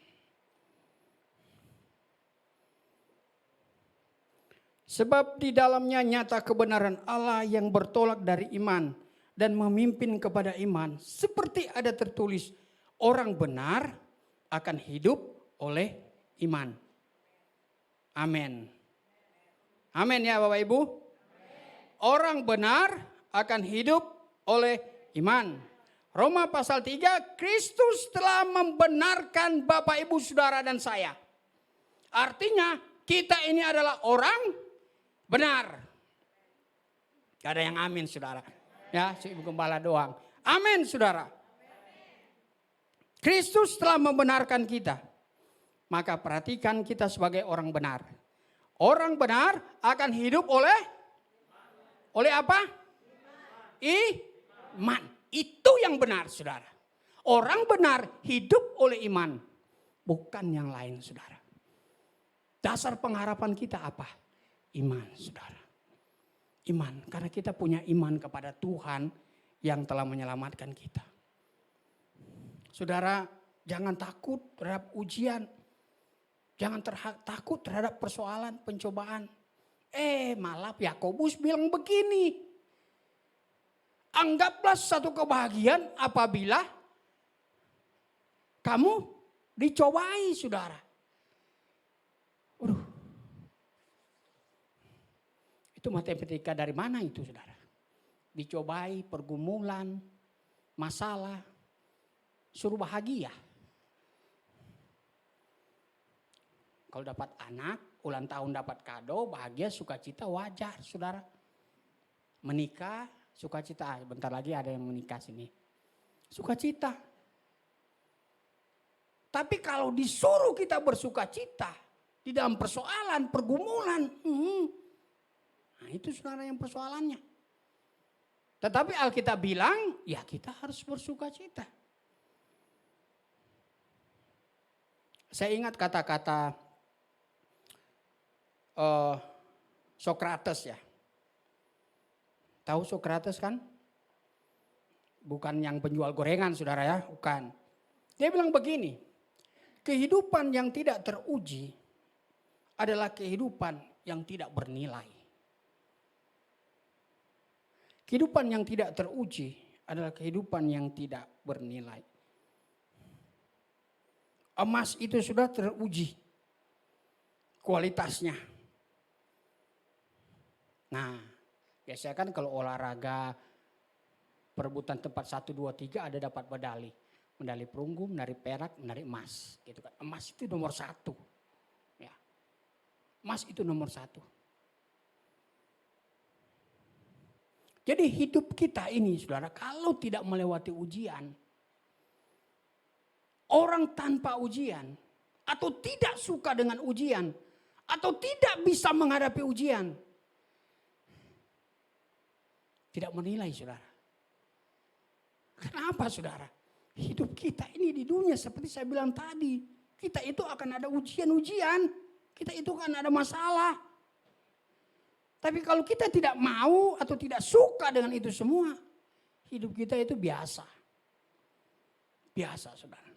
Sebab di dalamnya nyata kebenaran Allah yang bertolak dari iman dan memimpin kepada iman. Seperti ada tertulis, orang benar akan hidup oleh iman. Amin. Amin ya Bapak Ibu. Orang benar akan hidup oleh iman. Roma pasal 3, Kristus telah membenarkan Bapak Ibu Saudara dan saya. Artinya kita ini adalah orang benar. Gak ada yang amin saudara. Ya si Ibu Gembala doang. Amin saudara. Kristus telah membenarkan kita. Maka perhatikan kita sebagai orang benar. Orang benar akan hidup oleh apa? Iman. Itu yang benar saudara. Orang benar hidup oleh iman. Bukan yang lain saudara. Dasar pengharapan kita apa? Iman saudara. Iman. Karena kita punya iman kepada Tuhan yang telah menyelamatkan kita. Saudara jangan takut terhadap ujian. Jangan takut terhadap persoalan, pencobaan. Malah Yakobus bilang begini. Anggaplah satu kebahagiaan apabila kamu dicobai saudara. Itu matematika dari mana itu saudara? Dicobai, pergumulan, masalah, suruh bahagia. Kalau dapat anak, ulang tahun dapat kado, bahagia, sukacita wajar saudara. Menikah, sukacita. Bentar lagi ada yang menikah sini. Sukacita. Tapi kalau disuruh kita bersukacita di dalam persoalan, pergumulan, nah itu saudara yang persoalannya. Tetapi Alkitab bilang, ya kita harus bersukacita. Saya ingat kata-kata Sokrates ya. Tahu Sokrates kan? Bukan yang penjual gorengan saudara ya, bukan. Dia bilang begini, kehidupan yang tidak teruji adalah kehidupan yang tidak bernilai. Kehidupan yang tidak teruji adalah kehidupan yang tidak bernilai. Emas itu sudah teruji kualitasnya. Nah, biasanya kan kalau olahraga perebutan tempat 1, 2, 3 ada dapat medali. Medali perunggu, medali perak, medali emas. Gitu kan. Emas itu nomor 1. Ya. Emas itu nomor 1. Jadi hidup kita ini saudara kalau tidak melewati ujian. Orang tanpa ujian. Atau tidak suka dengan ujian. Atau tidak bisa menghadapi ujian. Tidak menilai saudara. Kenapa saudara? Hidup kita ini di dunia seperti saya bilang tadi. Kita itu akan ada ujian-ujian. Kita itu akan ada masalah. Tapi kalau kita tidak mau atau tidak suka dengan itu semua. Hidup kita itu biasa. Biasa saudara.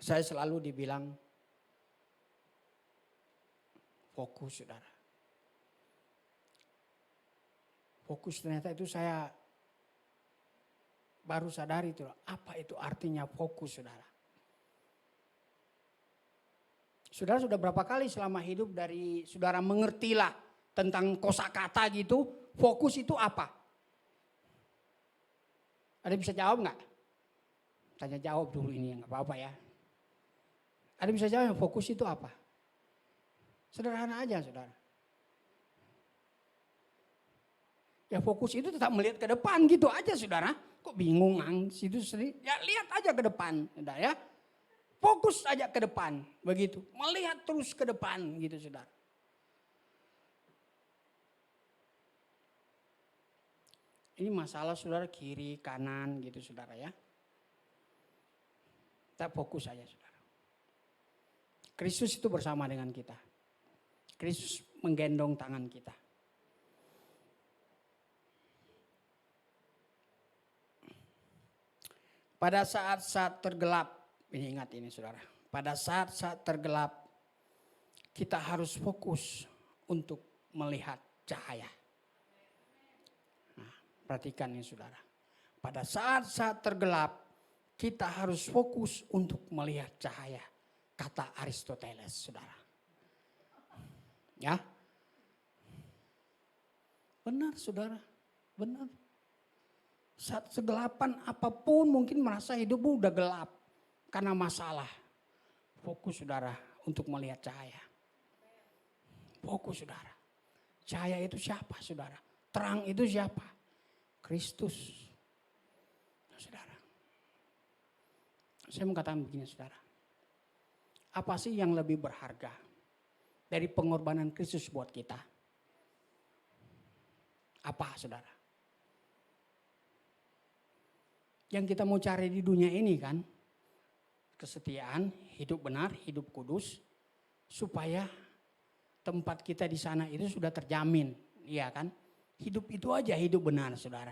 Saya selalu dibilang fokus saudara. Fokus ternyata itu saya baru sadari itu apa itu artinya fokus saudara. Saudara sudah berapa kali selama hidup dari saudara mengertilah tentang kosakata gitu, fokus itu apa? Ada yang bisa jawab nggak? Tanya jawab dulu ini nggak apa-apa ya. Ada yang bisa jawab fokus itu apa? Sederhana aja saudara. Ya fokus itu tetap melihat ke depan gitu aja saudara. Kok bingung situ sendiri? Ya lihat aja ke depan saudara ya. Fokus aja ke depan begitu. Melihat terus ke depan gitu saudara. Ini masalah saudara kiri kanan gitu saudara ya. Kita fokus aja saudara. Kristus itu bersama dengan kita. Kristus menggendong tangan kita. Pada saat-saat tergelap, ini ingat ini saudara. Pada saat-saat tergelap, kita harus fokus untuk melihat cahaya. Nah, perhatikan ini saudara. Pada saat-saat tergelap, kita harus fokus untuk melihat cahaya. Kata Aristoteles saudara. Ya. Benar saudara, benar. Saat segelapan apapun mungkin merasa hidupmu udah gelap. Karena masalah. Fokus saudara untuk melihat cahaya. Fokus saudara. Cahaya itu siapa saudara? Terang itu siapa? Kristus. Saudara. Saya mau katakan begini saudara. Apa sih yang lebih berharga dari pengorbanan Kristus buat kita? Apa saudara? Yang kita mau cari di dunia ini kan, kesetiaan, hidup benar, hidup kudus, supaya tempat kita di sana itu sudah terjamin, iya kan? Hidup itu aja hidup benar saudara.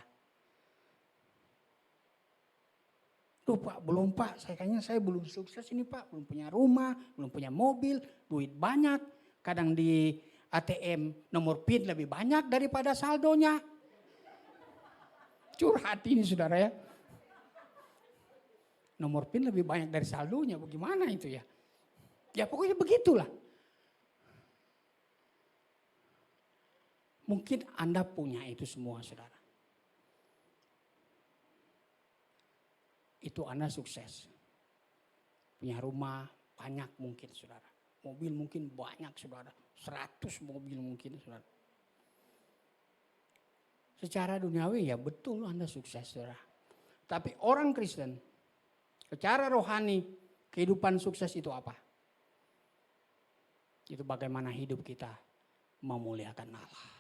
Tuh Pak, belum Pak, kayaknya saya belum sukses ini Pak. Belum punya rumah, belum punya mobil, duit banyak. Kadang di ATM nomor PIN lebih banyak daripada saldonya. Curhat ini saudara ya. Nomor PIN lebih banyak dari saldonya, bagaimana itu ya? Ya pokoknya begitulah. Mungkin Anda punya itu semua saudara. Itu Anda sukses. Punya rumah banyak mungkin saudara. Mobil mungkin banyak saudara. 100 mobil mungkin saudara. Secara duniawi ya betul Anda sukses saudara. Tapi orang Kristen, secara rohani, kehidupan sukses itu apa? Itu bagaimana hidup kita memuliakan Allah.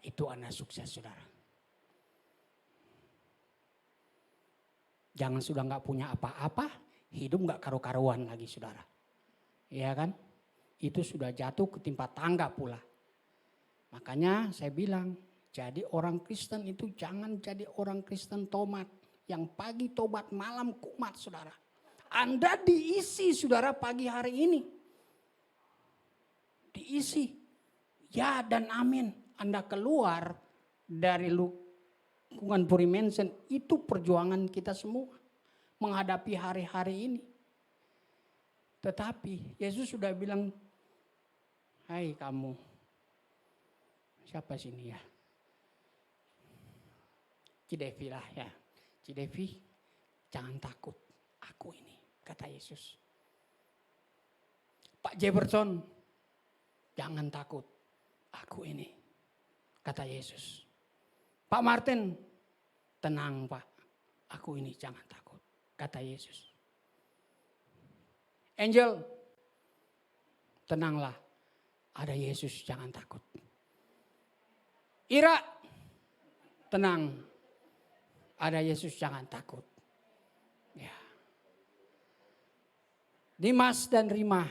Itu Anda sukses saudara. Jangan sudah nggak punya apa-apa, hidup nggak karu-karuan lagi saudara. Iya kan? Itu sudah jatuh ketimpa tangga pula. Makanya saya bilang, jadi orang Kristen itu jangan jadi orang Kristen tomat. Yang pagi tobat, malam kumat saudara. Anda diisi saudara pagi hari ini. Diisi. Ya dan amin. Anda keluar dari lingkungan Puri Mansion, itu perjuangan kita semua. menghadapi hari-hari ini. Tetapi Yesus sudah bilang, hai kamu, siapa sini ya? Cidevi lah ya. Cidevi, jangan takut, aku ini, kata Yesus. Pak Jefferson, jangan takut, aku ini, kata Yesus. Pak Martin, tenang Pak, aku ini, jangan takut, kata Yesus. Angel, tenanglah, ada Yesus, jangan takut. Ira, tenang, ada Yesus, jangan takut. Ya. Dimas dan Rima,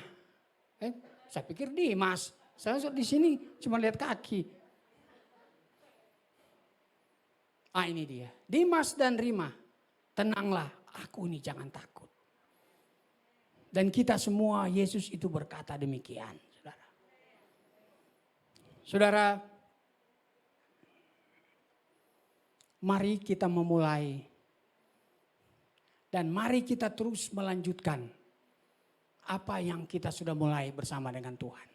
saya pikir Dimas, saya di sini cuma lihat kaki. Ini dia, Dimas dan Rima, tenanglah, aku ini jangan takut. Dan kita semua, Yesus itu berkata demikian, saudara. Saudara, mari kita memulai. Dan mari kita terus melanjutkan apa yang kita sudah mulai bersama dengan Tuhan.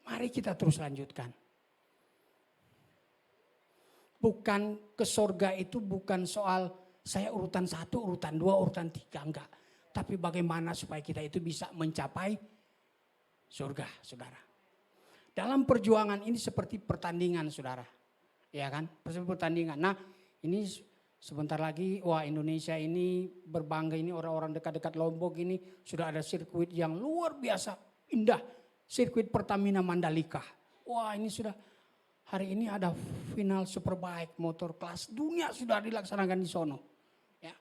Mari kita terus lanjutkan. Bukan ke sorga itu bukan soal saya urutan 1, urutan 2, urutan 3, enggak. Tapi bagaimana supaya kita itu bisa mencapai surga, saudara. Dalam perjuangan ini seperti pertandingan, saudara. Ya kan, seperti pertandingan. Nah ini sebentar lagi, wah Indonesia ini berbangga, ini orang-orang dekat-dekat Lombok ini sudah ada sirkuit yang luar biasa indah. Sirkuit Pertamina Mandalika. Wah ini sudah, hari ini ada final Superbike motor kelas dunia sudah dilaksanakan di sono. Ya.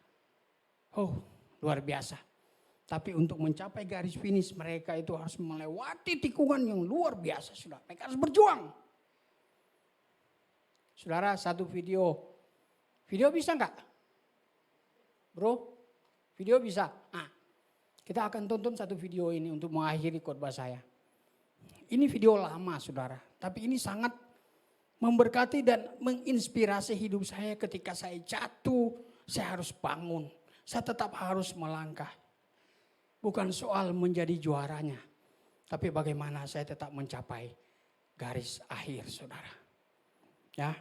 Luar biasa. Tapi untuk mencapai garis finish mereka itu harus melewati tikungan yang luar biasa. Sudah, mereka harus berjuang. Saudara, satu video. Video bisa enggak? Bro, video bisa? Nah, kita akan tonton satu video ini untuk mengakhiri khotbah saya. Ini video lama, saudara. Tapi ini sangat memberkati dan menginspirasi hidup saya ketika saya jatuh. Saya harus bangun. Saya tetap harus melangkah. Bukan soal menjadi juaranya. Tapi bagaimana saya tetap mencapai garis akhir, saudara. Ya.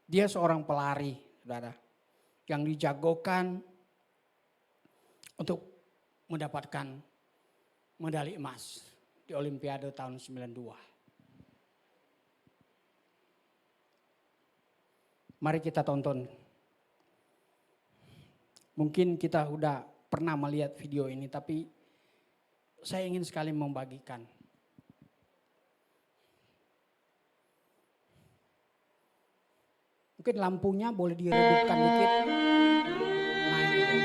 Dia seorang pelari, saudara. Yang dijagokan untuk mendapatkan medali emas di Olimpiade tahun 92. Mari kita tonton. Mungkin kita udah pernah melihat video ini, tapi saya ingin sekali membagikan. Mungkin lampunya boleh diredupkan dikit. Nah ini.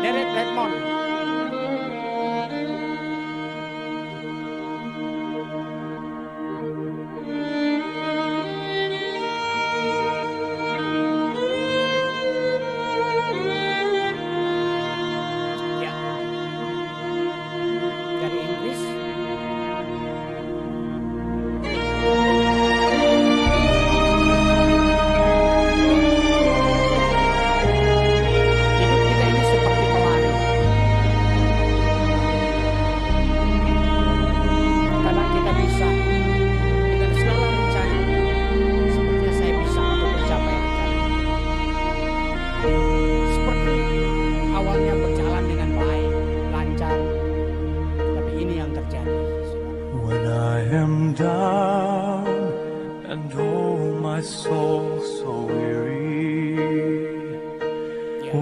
Derek Redmond.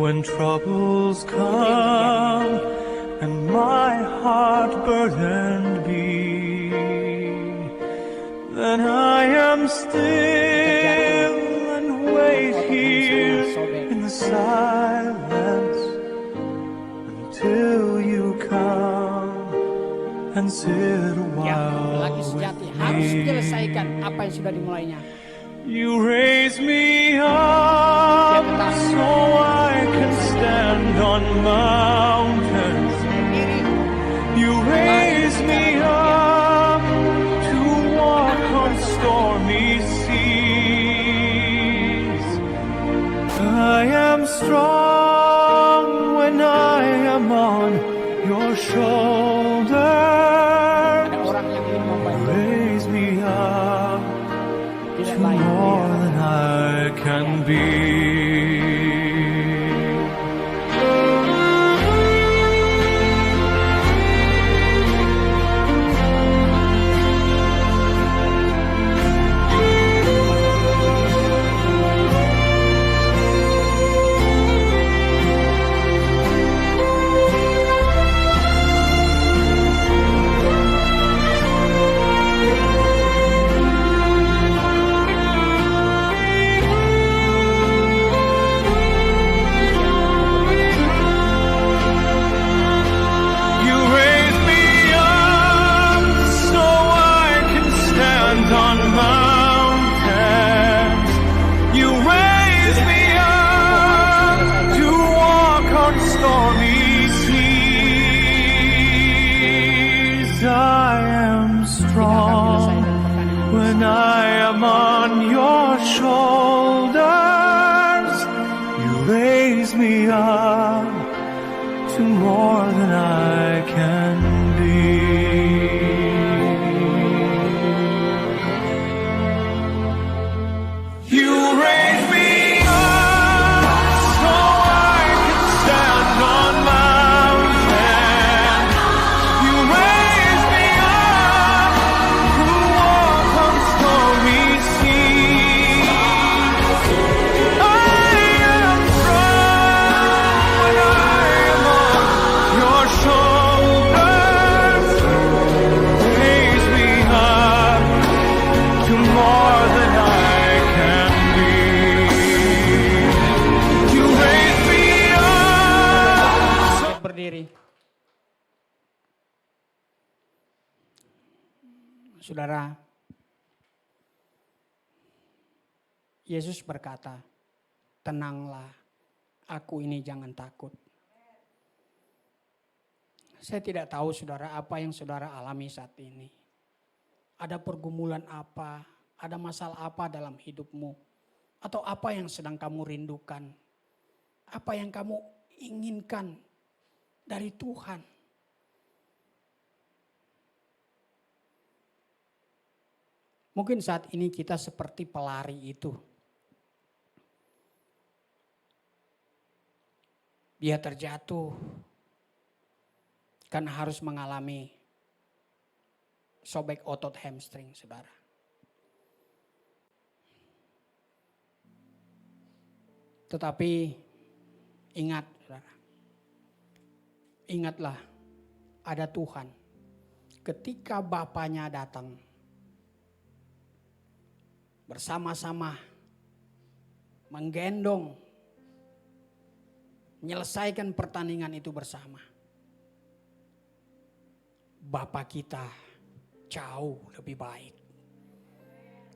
When troubles come and my heart burdened be, then I am still and wait here in the silence until you come and sit a while lagi sejati harus selesaikan apa yang sudah dimulainya. You raise me up so I can stand on mountains. You raise me up to walk on stormy seas. shoulders. Ada orang yang ingin membantu. Raise me up Tidak to lain more dia. than I can be. You raise me up so I can stand on mountains. You raise me up to walk on stormy seas. I am Kita akan strong menyelesaikan pertandingan. when I am on your shoulders. You raise me up to more than I can be. You raise me up so I can stand on mountains. You raise me up to walk on stormy seas. I am strong when I am on your shoulders. Raise me up to more than I can be. You raise me up. Siap berdiri. Saudara, Yesus berkata, tenanglah, aku ini jangan takut. Saya tidak tahu saudara apa yang saudara alami saat ini. Ada pergumulan apa, ada masalah apa dalam hidupmu. Atau apa yang sedang kamu rindukan. Apa yang kamu inginkan dari Tuhan. Mungkin saat ini kita seperti pelari itu. Dia terjatuh karena harus mengalami sobek otot hamstring, saudara. Tetapi ingat, saudara. Ingatlah, ada Tuhan. Ketika Bapaknya datang, bersama-sama menggendong, menyelesaikan pertandingan itu bersama. Bapa kita jauh lebih baik.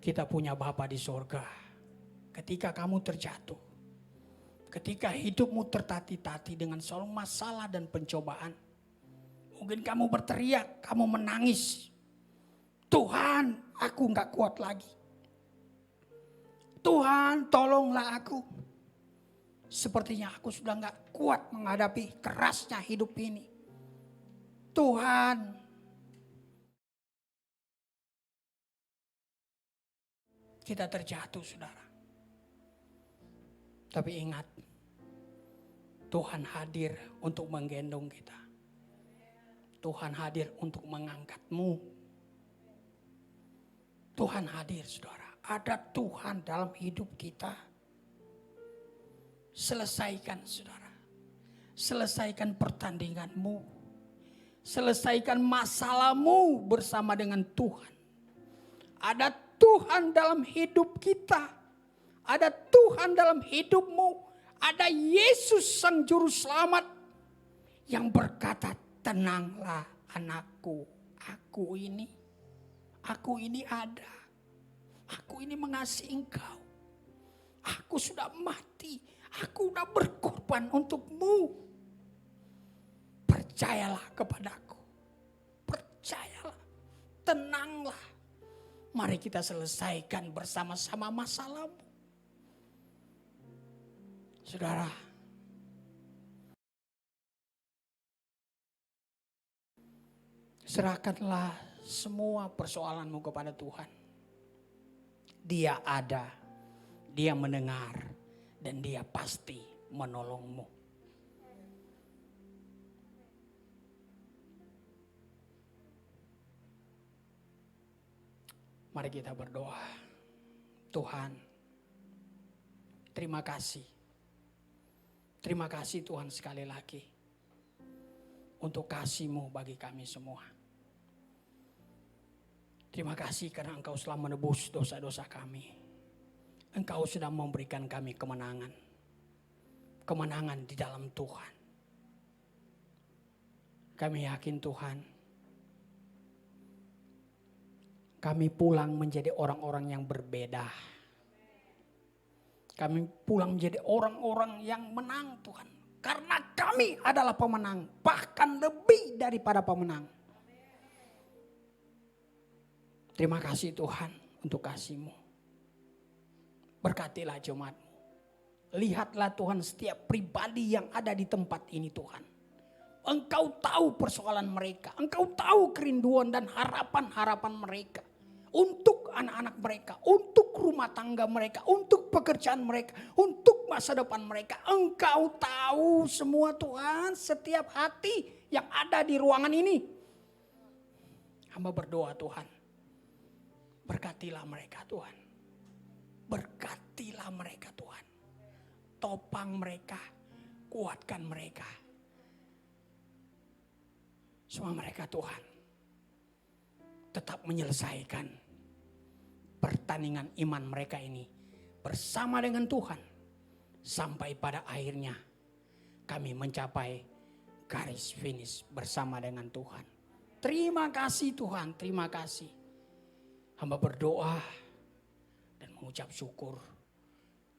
Kita punya Bapa di sorga. Ketika kamu terjatuh, ketika hidupmu tertati-tati dengan soal masalah dan pencobaan, mungkin kamu berteriak, kamu menangis. Tuhan, aku gak kuat lagi. Tuhan, tolonglah aku. Sepertinya aku sudah gak kuat menghadapi kerasnya hidup ini. Tuhan, kita terjatuh, saudara. Tapi ingat, Tuhan hadir untuk menggendong kita. Tuhan hadir untuk mengangkatmu. Tuhan hadir, saudara. Ada Tuhan dalam hidup kita. Selesaikan, saudara. Selesaikan pertandinganmu. Selesaikan masalahmu bersama dengan Tuhan. Ada Tuhan dalam hidup kita. Ada Tuhan dalam hidupmu. Ada Yesus Sang Juru Selamat yang berkata, tenanglah anakku, aku ini ada. Aku ini mengasihi engkau. Aku sudah mati. Aku sudah berkorban untukmu. Percayalah kepadaku. Percayalah. Tenanglah. Mari kita selesaikan bersama-sama masalahmu. Saudara, Serahkanlah semua persoalanmu kepada Tuhan. Dia ada, Dia mendengar, dan Dia pasti menolongmu. Mari kita berdoa. Tuhan, terima kasih. Terima kasih Tuhan sekali lagi untuk kasih-Mu bagi kami semua. Terima kasih karena Engkau telah menebus dosa-dosa kami. Engkau sudah memberikan kami kemenangan. Kemenangan di dalam Tuhan. Kami yakin Tuhan, kami pulang menjadi orang-orang yang berbeda. Kami pulang menjadi orang-orang yang menang Tuhan. Karena kami adalah pemenang. Bahkan lebih daripada pemenang. Terima kasih Tuhan untuk kasih-Mu. Berkatilah jemaat-Mu. Lihatlah Tuhan setiap pribadi yang ada di tempat ini Tuhan. Engkau tahu persoalan mereka. Engkau tahu kerinduan dan harapan-harapan mereka. Untuk anak-anak mereka, untuk rumah tangga mereka, untuk pekerjaan mereka, untuk masa depan mereka. Engkau tahu semua Tuhan, setiap hati yang ada di ruangan ini. Hamba berdoa Tuhan, berkatilah mereka Tuhan. Berkatilah mereka Tuhan. Topang mereka, kuatkan mereka. Semua mereka Tuhan tetap menyelesaikan pertandingan iman mereka ini bersama dengan Tuhan. Sampai pada akhirnya kami mencapai garis finish bersama dengan Tuhan. Terima kasih Tuhan, terima kasih. Hamba berdoa dan mengucap syukur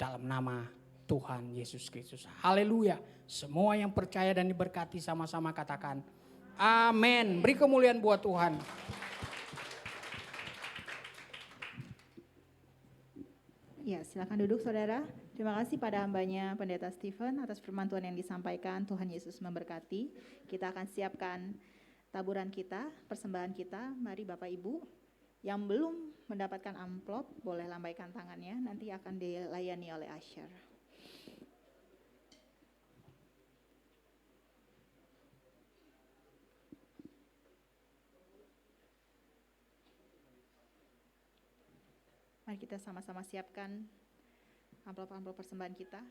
dalam nama Tuhan Yesus Kristus. Haleluya. Semua yang percaya dan diberkati sama-sama katakan amin. Beri kemuliaan buat Tuhan. Ya, silakan duduk saudara. Terima kasih pada hambanya Pendeta Stephen atas firman Tuhan yang disampaikan. Tuhan Yesus memberkati. Kita akan siapkan taburan kita, persembahan kita. Mari Bapak Ibu yang belum mendapatkan amplop boleh lambaikan tangannya. Nanti akan dilayani oleh usher. Mari kita sama-sama siapkan amplop-amplop persembahan kita.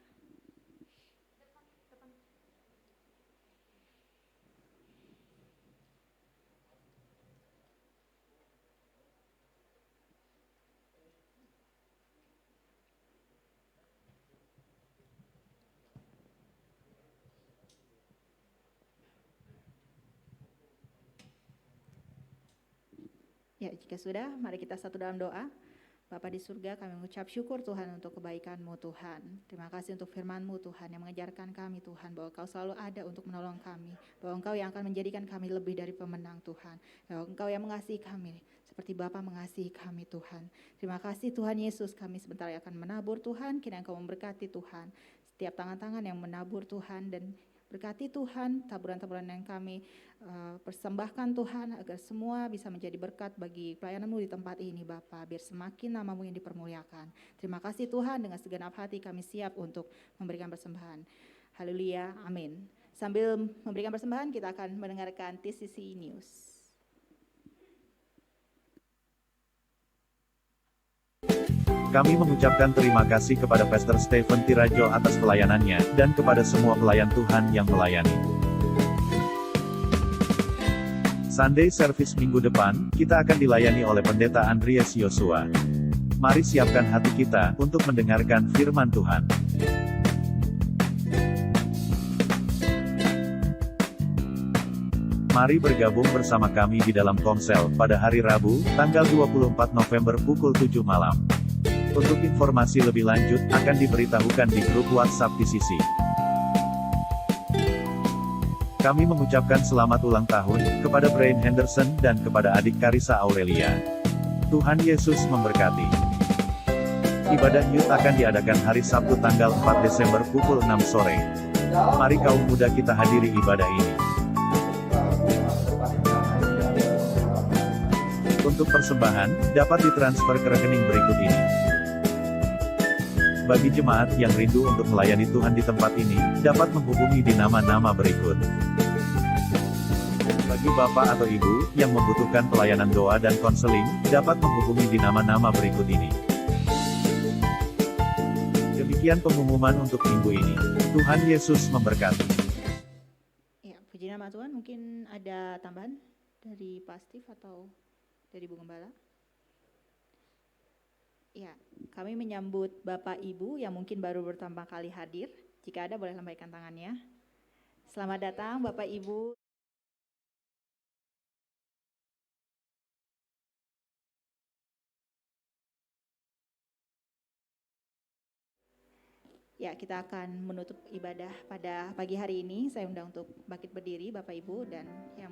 Ya, jika sudah, mari kita satu dalam doa. Bapa di surga, kami mengucap syukur Tuhan untuk kebaikan-Mu Tuhan. Terima kasih untuk firman-Mu Tuhan yang mengajarkan kami Tuhan bahwa Engkau selalu ada untuk menolong kami. Bahwa Engkau yang akan menjadikan kami lebih dari pemenang Tuhan. Bahwa Engkau yang mengasihi kami seperti Bapa mengasihi kami Tuhan. Terima kasih Tuhan Yesus, kami sebentar akan menabur Tuhan. Kiranya Engkau memberkati Tuhan. Setiap tangan-tangan yang menabur Tuhan dan berkati Tuhan taburan-taburan yang kami persembahkan Tuhan agar semua bisa menjadi berkat bagi pelayanan-Mu di tempat ini Bapa. Biar semakin nama-Mu yang dipermuliakan. Terima kasih Tuhan, dengan segenap hati kami siap untuk memberikan persembahan. Haleluya, amin. Sambil memberikan persembahan kita akan mendengarkan TCC News. Kami mengucapkan terima kasih kepada Pastor Stephen Tirajo atas pelayanannya, dan kepada semua pelayan Tuhan yang melayani. Sunday service minggu depan, kita akan dilayani oleh Pendeta Andreas Yosua. Mari siapkan hati kita untuk mendengarkan firman Tuhan. Mari bergabung bersama kami di dalam Komsel pada hari Rabu, tanggal 24 November pukul 7 malam. Untuk informasi lebih lanjut, akan diberitahukan di grup WhatsApp TCC. Kami mengucapkan selamat ulang tahun kepada Brian Henderson dan kepada adik Karissa Aurelia. Tuhan Yesus memberkati. Ibadah youth akan diadakan hari Sabtu tanggal 4 Desember pukul 6 sore. Mari kaum muda kita hadiri ibadah ini. Untuk persembahan, dapat ditransfer ke rekening berikut ini. Bagi jemaat yang rindu untuk melayani Tuhan di tempat ini, dapat menghubungi di nama-nama berikut. Bagi Bapak atau Ibu yang membutuhkan pelayanan doa dan konseling, dapat menghubungi di nama-nama berikut ini. Demikian pengumuman untuk minggu ini. Tuhan Yesus memberkati. Ya, puji nama Tuhan. Mungkin ada tambahan dari Pak Steve atau dari Bu Gembala? Ya, kami menyambut Bapak Ibu yang mungkin baru pertama kali hadir. Jika ada boleh lambaikan tangannya. Selamat datang Bapak Ibu. Ya, kita akan menutup ibadah pada pagi hari ini. Saya undang untuk bangkit berdiri Bapak Ibu, dan yang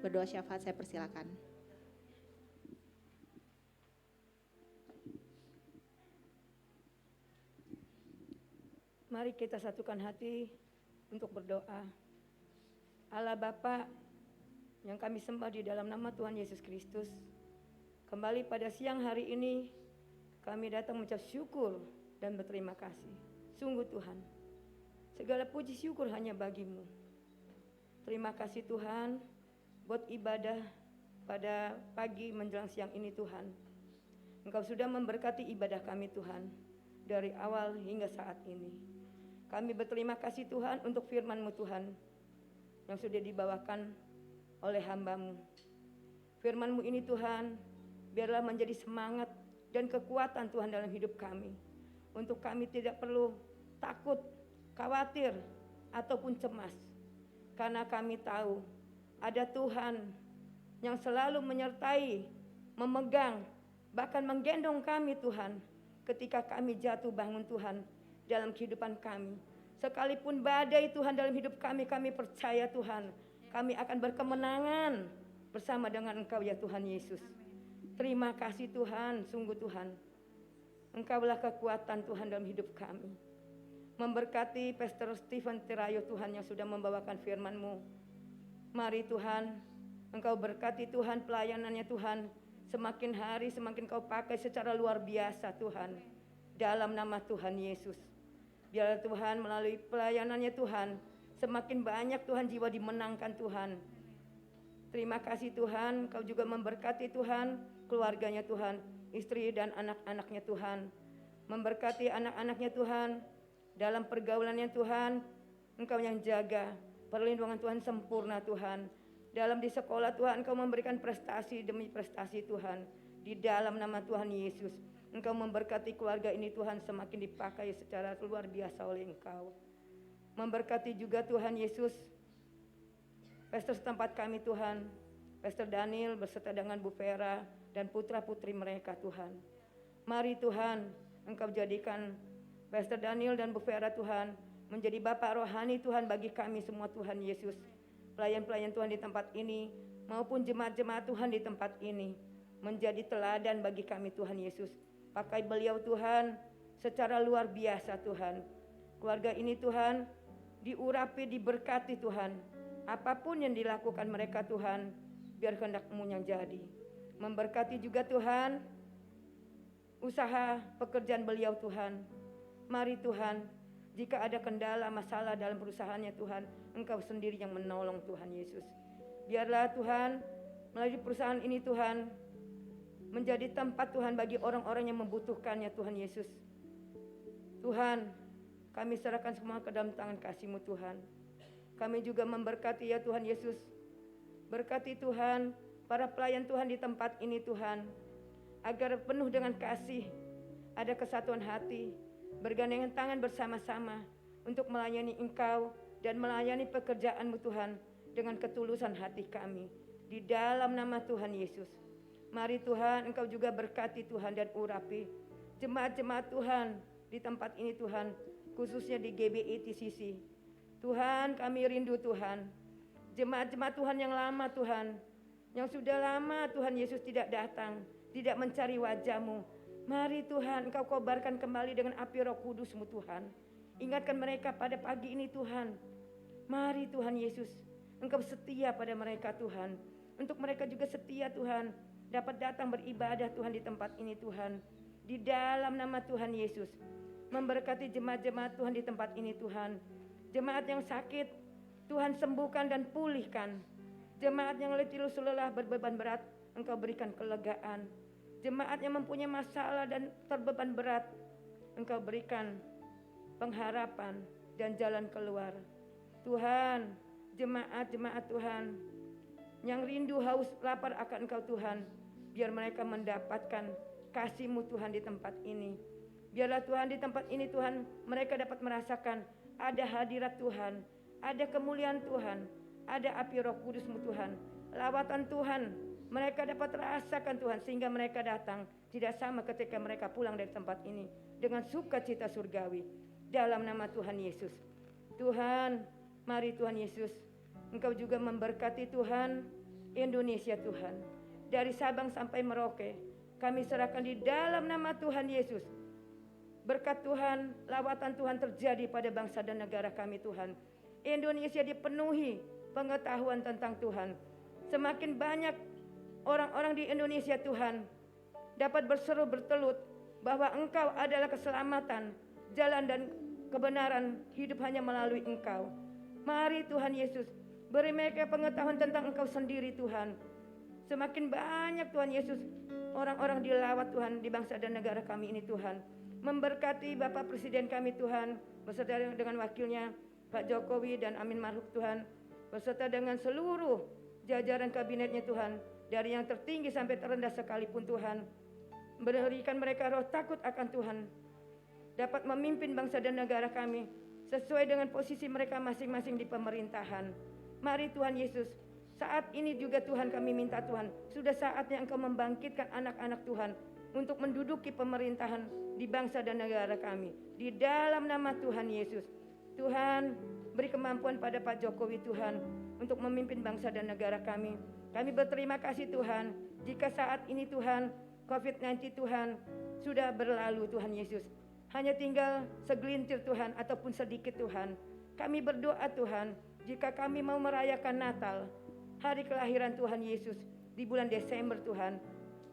berdoa syafaat saya persilakan. Mari kita satukan hati untuk berdoa. Allah Bapa yang kami sembah di dalam nama Tuhan Yesus Kristus, kembali pada siang hari ini kami datang mengucap syukur dan berterima kasih. Sungguh Tuhan, segala puji syukur hanya bagi-Mu. Terima kasih Tuhan buat ibadah pada pagi menjelang siang ini Tuhan. Engkau sudah memberkati ibadah kami Tuhan dari awal hingga saat ini. Kami berterima kasih Tuhan untuk firman-Mu Tuhan yang sudah dibawakan oleh hamba-Mu. Firman-Mu ini Tuhan, biarlah menjadi semangat dan kekuatan Tuhan dalam hidup kami. Untuk kami tidak perlu takut, khawatir, ataupun cemas. Karena kami tahu ada Tuhan yang selalu menyertai, memegang, bahkan menggendong kami Tuhan. Ketika kami jatuh bangun Tuhan dalam kehidupan kami. Sekalipun badai Tuhan dalam hidup kami, kami percaya Tuhan, kami akan berkemenangan bersama dengan Engkau ya Tuhan Yesus. Terima kasih Tuhan, sungguh Tuhan. Engkaulah kekuatan Tuhan dalam hidup kami. Memberkati Pastor Stephen Tirayo Tuhan yang sudah membawakan firman-Mu. Mari Tuhan, Engkau berkati Tuhan pelayanannya Tuhan. Semakin hari semakin Kau pakai secara luar biasa Tuhan. Dalam nama Tuhan Yesus. Biarlah Tuhan melalui pelayanannya Tuhan, semakin banyak Tuhan jiwa dimenangkan Tuhan. Terima kasih Tuhan, Kau juga memberkati Tuhan, keluarganya Tuhan, istri dan anak-anaknya Tuhan. Memberkati anak-anaknya Tuhan, dalam pergaulannya Tuhan, Engkau yang jaga, perlindungan Tuhan sempurna Tuhan. Dalam di sekolah Tuhan, Engkau memberikan prestasi demi prestasi Tuhan. Di dalam nama Tuhan Yesus. Engkau memberkati keluarga ini Tuhan semakin dipakai secara luar biasa oleh Engkau. Memberkati juga Tuhan Yesus pastor setempat kami Tuhan, Pastor Daniel beserta dengan Bu Vera dan putra-putri mereka Tuhan. Mari Tuhan, Engkau jadikan Pastor Daniel dan Bu Vera Tuhan menjadi Bapak rohani Tuhan bagi kami semua Tuhan Yesus. Pelayan-pelayan Tuhan di tempat ini maupun jemaat-jemaat Tuhan di tempat ini menjadi teladan bagi kami Tuhan Yesus. Pakai beliau Tuhan secara luar biasa Tuhan. Keluarga ini Tuhan diurapi, diberkati Tuhan. Apapun yang dilakukan mereka Tuhan, biar kehendak-Mu yang jadi. Memberkati juga Tuhan usaha pekerjaan beliau Tuhan. Mari Tuhan, jika ada kendala masalah dalam perusahaannya Tuhan, Engkau sendiri yang menolong Tuhan Yesus. Biarlah Tuhan melalui perusahaan ini Tuhan menjadi tempat Tuhan bagi orang-orang yang membutuhkannya Tuhan Yesus. Tuhan, kami serahkan semua ke dalam tangan kasih-Mu Tuhan. Kami juga memberkati ya Tuhan Yesus. Berkati Tuhan para pelayan Tuhan di tempat ini Tuhan. Agar penuh dengan kasih, ada kesatuan hati, bergandengan tangan bersama-sama untuk melayani Engkau dan melayani pekerjaan-Mu Tuhan dengan ketulusan hati kami. Di dalam nama Tuhan Yesus. Mari Tuhan, Engkau juga berkati Tuhan dan urapi jemaat-jemaat Tuhan di tempat ini Tuhan, khususnya di GBI TCC. Tuhan, kami rindu Tuhan, jemaat-jemaat Tuhan yang lama Tuhan, yang sudah lama Tuhan Yesus tidak datang, tidak mencari wajah-Mu. Mari Tuhan, Engkau kobarkan kembali dengan api Roh Kudus-Mu Tuhan. Ingatkan mereka pada pagi ini Tuhan. Mari Tuhan Yesus, Engkau setia pada mereka Tuhan. Untuk mereka juga setia Tuhan dapat datang beribadah Tuhan di tempat ini Tuhan. Di dalam nama Tuhan Yesus, memberkati jemaat-jemaat Tuhan di tempat ini Tuhan. Jemaat yang sakit, Tuhan sembuhkan dan pulihkan. Jemaat yang letih lesu lelah berbeban berat, Engkau berikan kelegaan. Jemaat yang mempunyai masalah dan terbeban berat, Engkau berikan pengharapan dan jalan keluar. Tuhan, jemaat-jemaat Tuhan yang rindu, haus, lapar akan Engkau Tuhan, biar mereka mendapatkan kasih-Mu Tuhan di tempat ini. Biarlah Tuhan di tempat ini Tuhan, mereka dapat merasakan ada hadirat Tuhan, ada kemuliaan Tuhan, ada api Roh Kudus-Mu Tuhan, lawatan Tuhan. Mereka dapat rasakan Tuhan, sehingga mereka datang tidak sama ketika mereka pulang dari tempat ini dengan sukacita surgawi. Dalam nama Tuhan Yesus. Tuhan, mari Tuhan Yesus, Engkau juga memberkati Tuhan Indonesia Tuhan. Dari Sabang sampai Merauke, kami serahkan di dalam nama Tuhan Yesus. Berkat Tuhan, lawatan Tuhan terjadi pada bangsa dan negara kami Tuhan. Indonesia dipenuhi pengetahuan tentang Tuhan. Semakin banyak orang-orang di Indonesia Tuhan dapat berseru bertelut bahwa Engkau adalah keselamatan, jalan dan kebenaran hidup hanya melalui Engkau. Mari Tuhan Yesus, beri mereka pengetahuan tentang Engkau sendiri Tuhan. Semakin banyak Tuhan Yesus, orang-orang dilawat Tuhan di bangsa dan negara kami ini Tuhan. Memberkati Bapak Presiden kami Tuhan, beserta dengan wakilnya Pak Jokowi dan Amin Maruf Tuhan, beserta dengan seluruh jajaran kabinetnya Tuhan, dari yang tertinggi sampai terendah sekalipun Tuhan. Berikan mereka roh takut akan Tuhan, dapat memimpin bangsa dan negara kami sesuai dengan posisi mereka masing-masing di pemerintahan. Mari Tuhan Yesus, saat ini juga Tuhan kami minta Tuhan, sudah saatnya Engkau membangkitkan anak-anak Tuhan untuk menduduki pemerintahan di bangsa dan negara kami. Di dalam nama Tuhan Yesus, Tuhan beri kemampuan pada Pak Jokowi Tuhan untuk memimpin bangsa dan negara kami. Kami berterima kasih Tuhan, jika saat ini Tuhan, COVID-19 Tuhan sudah berlalu Tuhan Yesus. Hanya tinggal segelintir Tuhan ataupun sedikit Tuhan. Kami berdoa Tuhan, jika kami mau merayakan Natal, hari kelahiran Tuhan Yesus di bulan Desember Tuhan,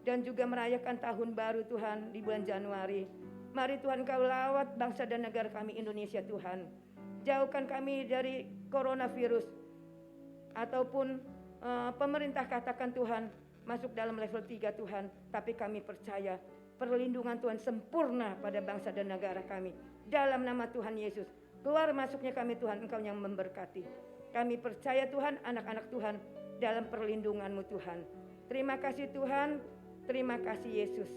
dan juga merayakan tahun baru Tuhan di bulan Januari. Mari Tuhan Kau lawat bangsa dan negara kami Indonesia Tuhan. Jauhkan kami dari coronavirus, ataupun pemerintah katakan Tuhan masuk dalam level 3 Tuhan. Tapi kami percaya perlindungan Tuhan sempurna pada bangsa dan negara kami. Dalam nama Tuhan Yesus, keluar masuknya kami Tuhan, Engkau yang memberkati. Kami percaya Tuhan, anak-anak Tuhan dalam perlindungan-Mu Tuhan. Terima kasih Tuhan, terima kasih Yesus.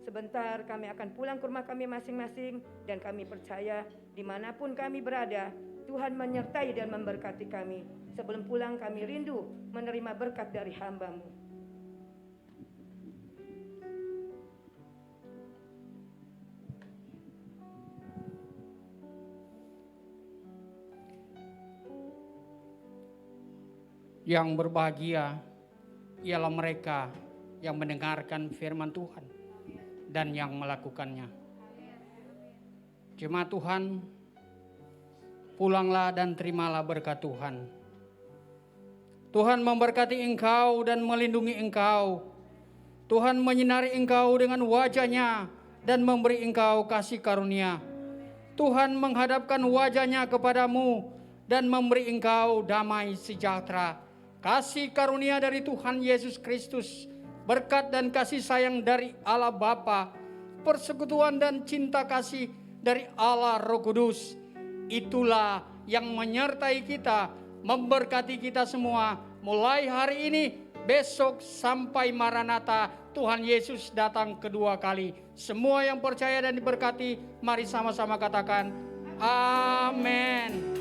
Sebentar kami akan pulang ke rumah kami masing-masing, dan kami percaya dimanapun kami berada, Tuhan menyertai dan memberkati kami. Sebelum pulang kami rindu menerima berkat dari hamba-Mu. Yang berbahagia ialah mereka yang mendengarkan firman Tuhan dan yang melakukannya. Jemaat Tuhan, pulanglah dan terimalah berkat Tuhan. Tuhan memberkati engkau dan melindungi engkau. Tuhan menyinari engkau dengan wajah-Nya dan memberi engkau kasih karunia. Tuhan menghadapkan wajah-Nya kepadamu dan memberi engkau damai sejahtera. Kasih karunia dari Tuhan Yesus Kristus, berkat dan kasih sayang dari Allah Bapa, persekutuan dan cinta kasih dari Allah Roh Kudus, itulah yang menyertai kita, memberkati kita semua mulai hari ini, besok sampai Maranatha Tuhan Yesus datang kedua kali. Semua yang percaya dan diberkati, mari sama-sama katakan amin.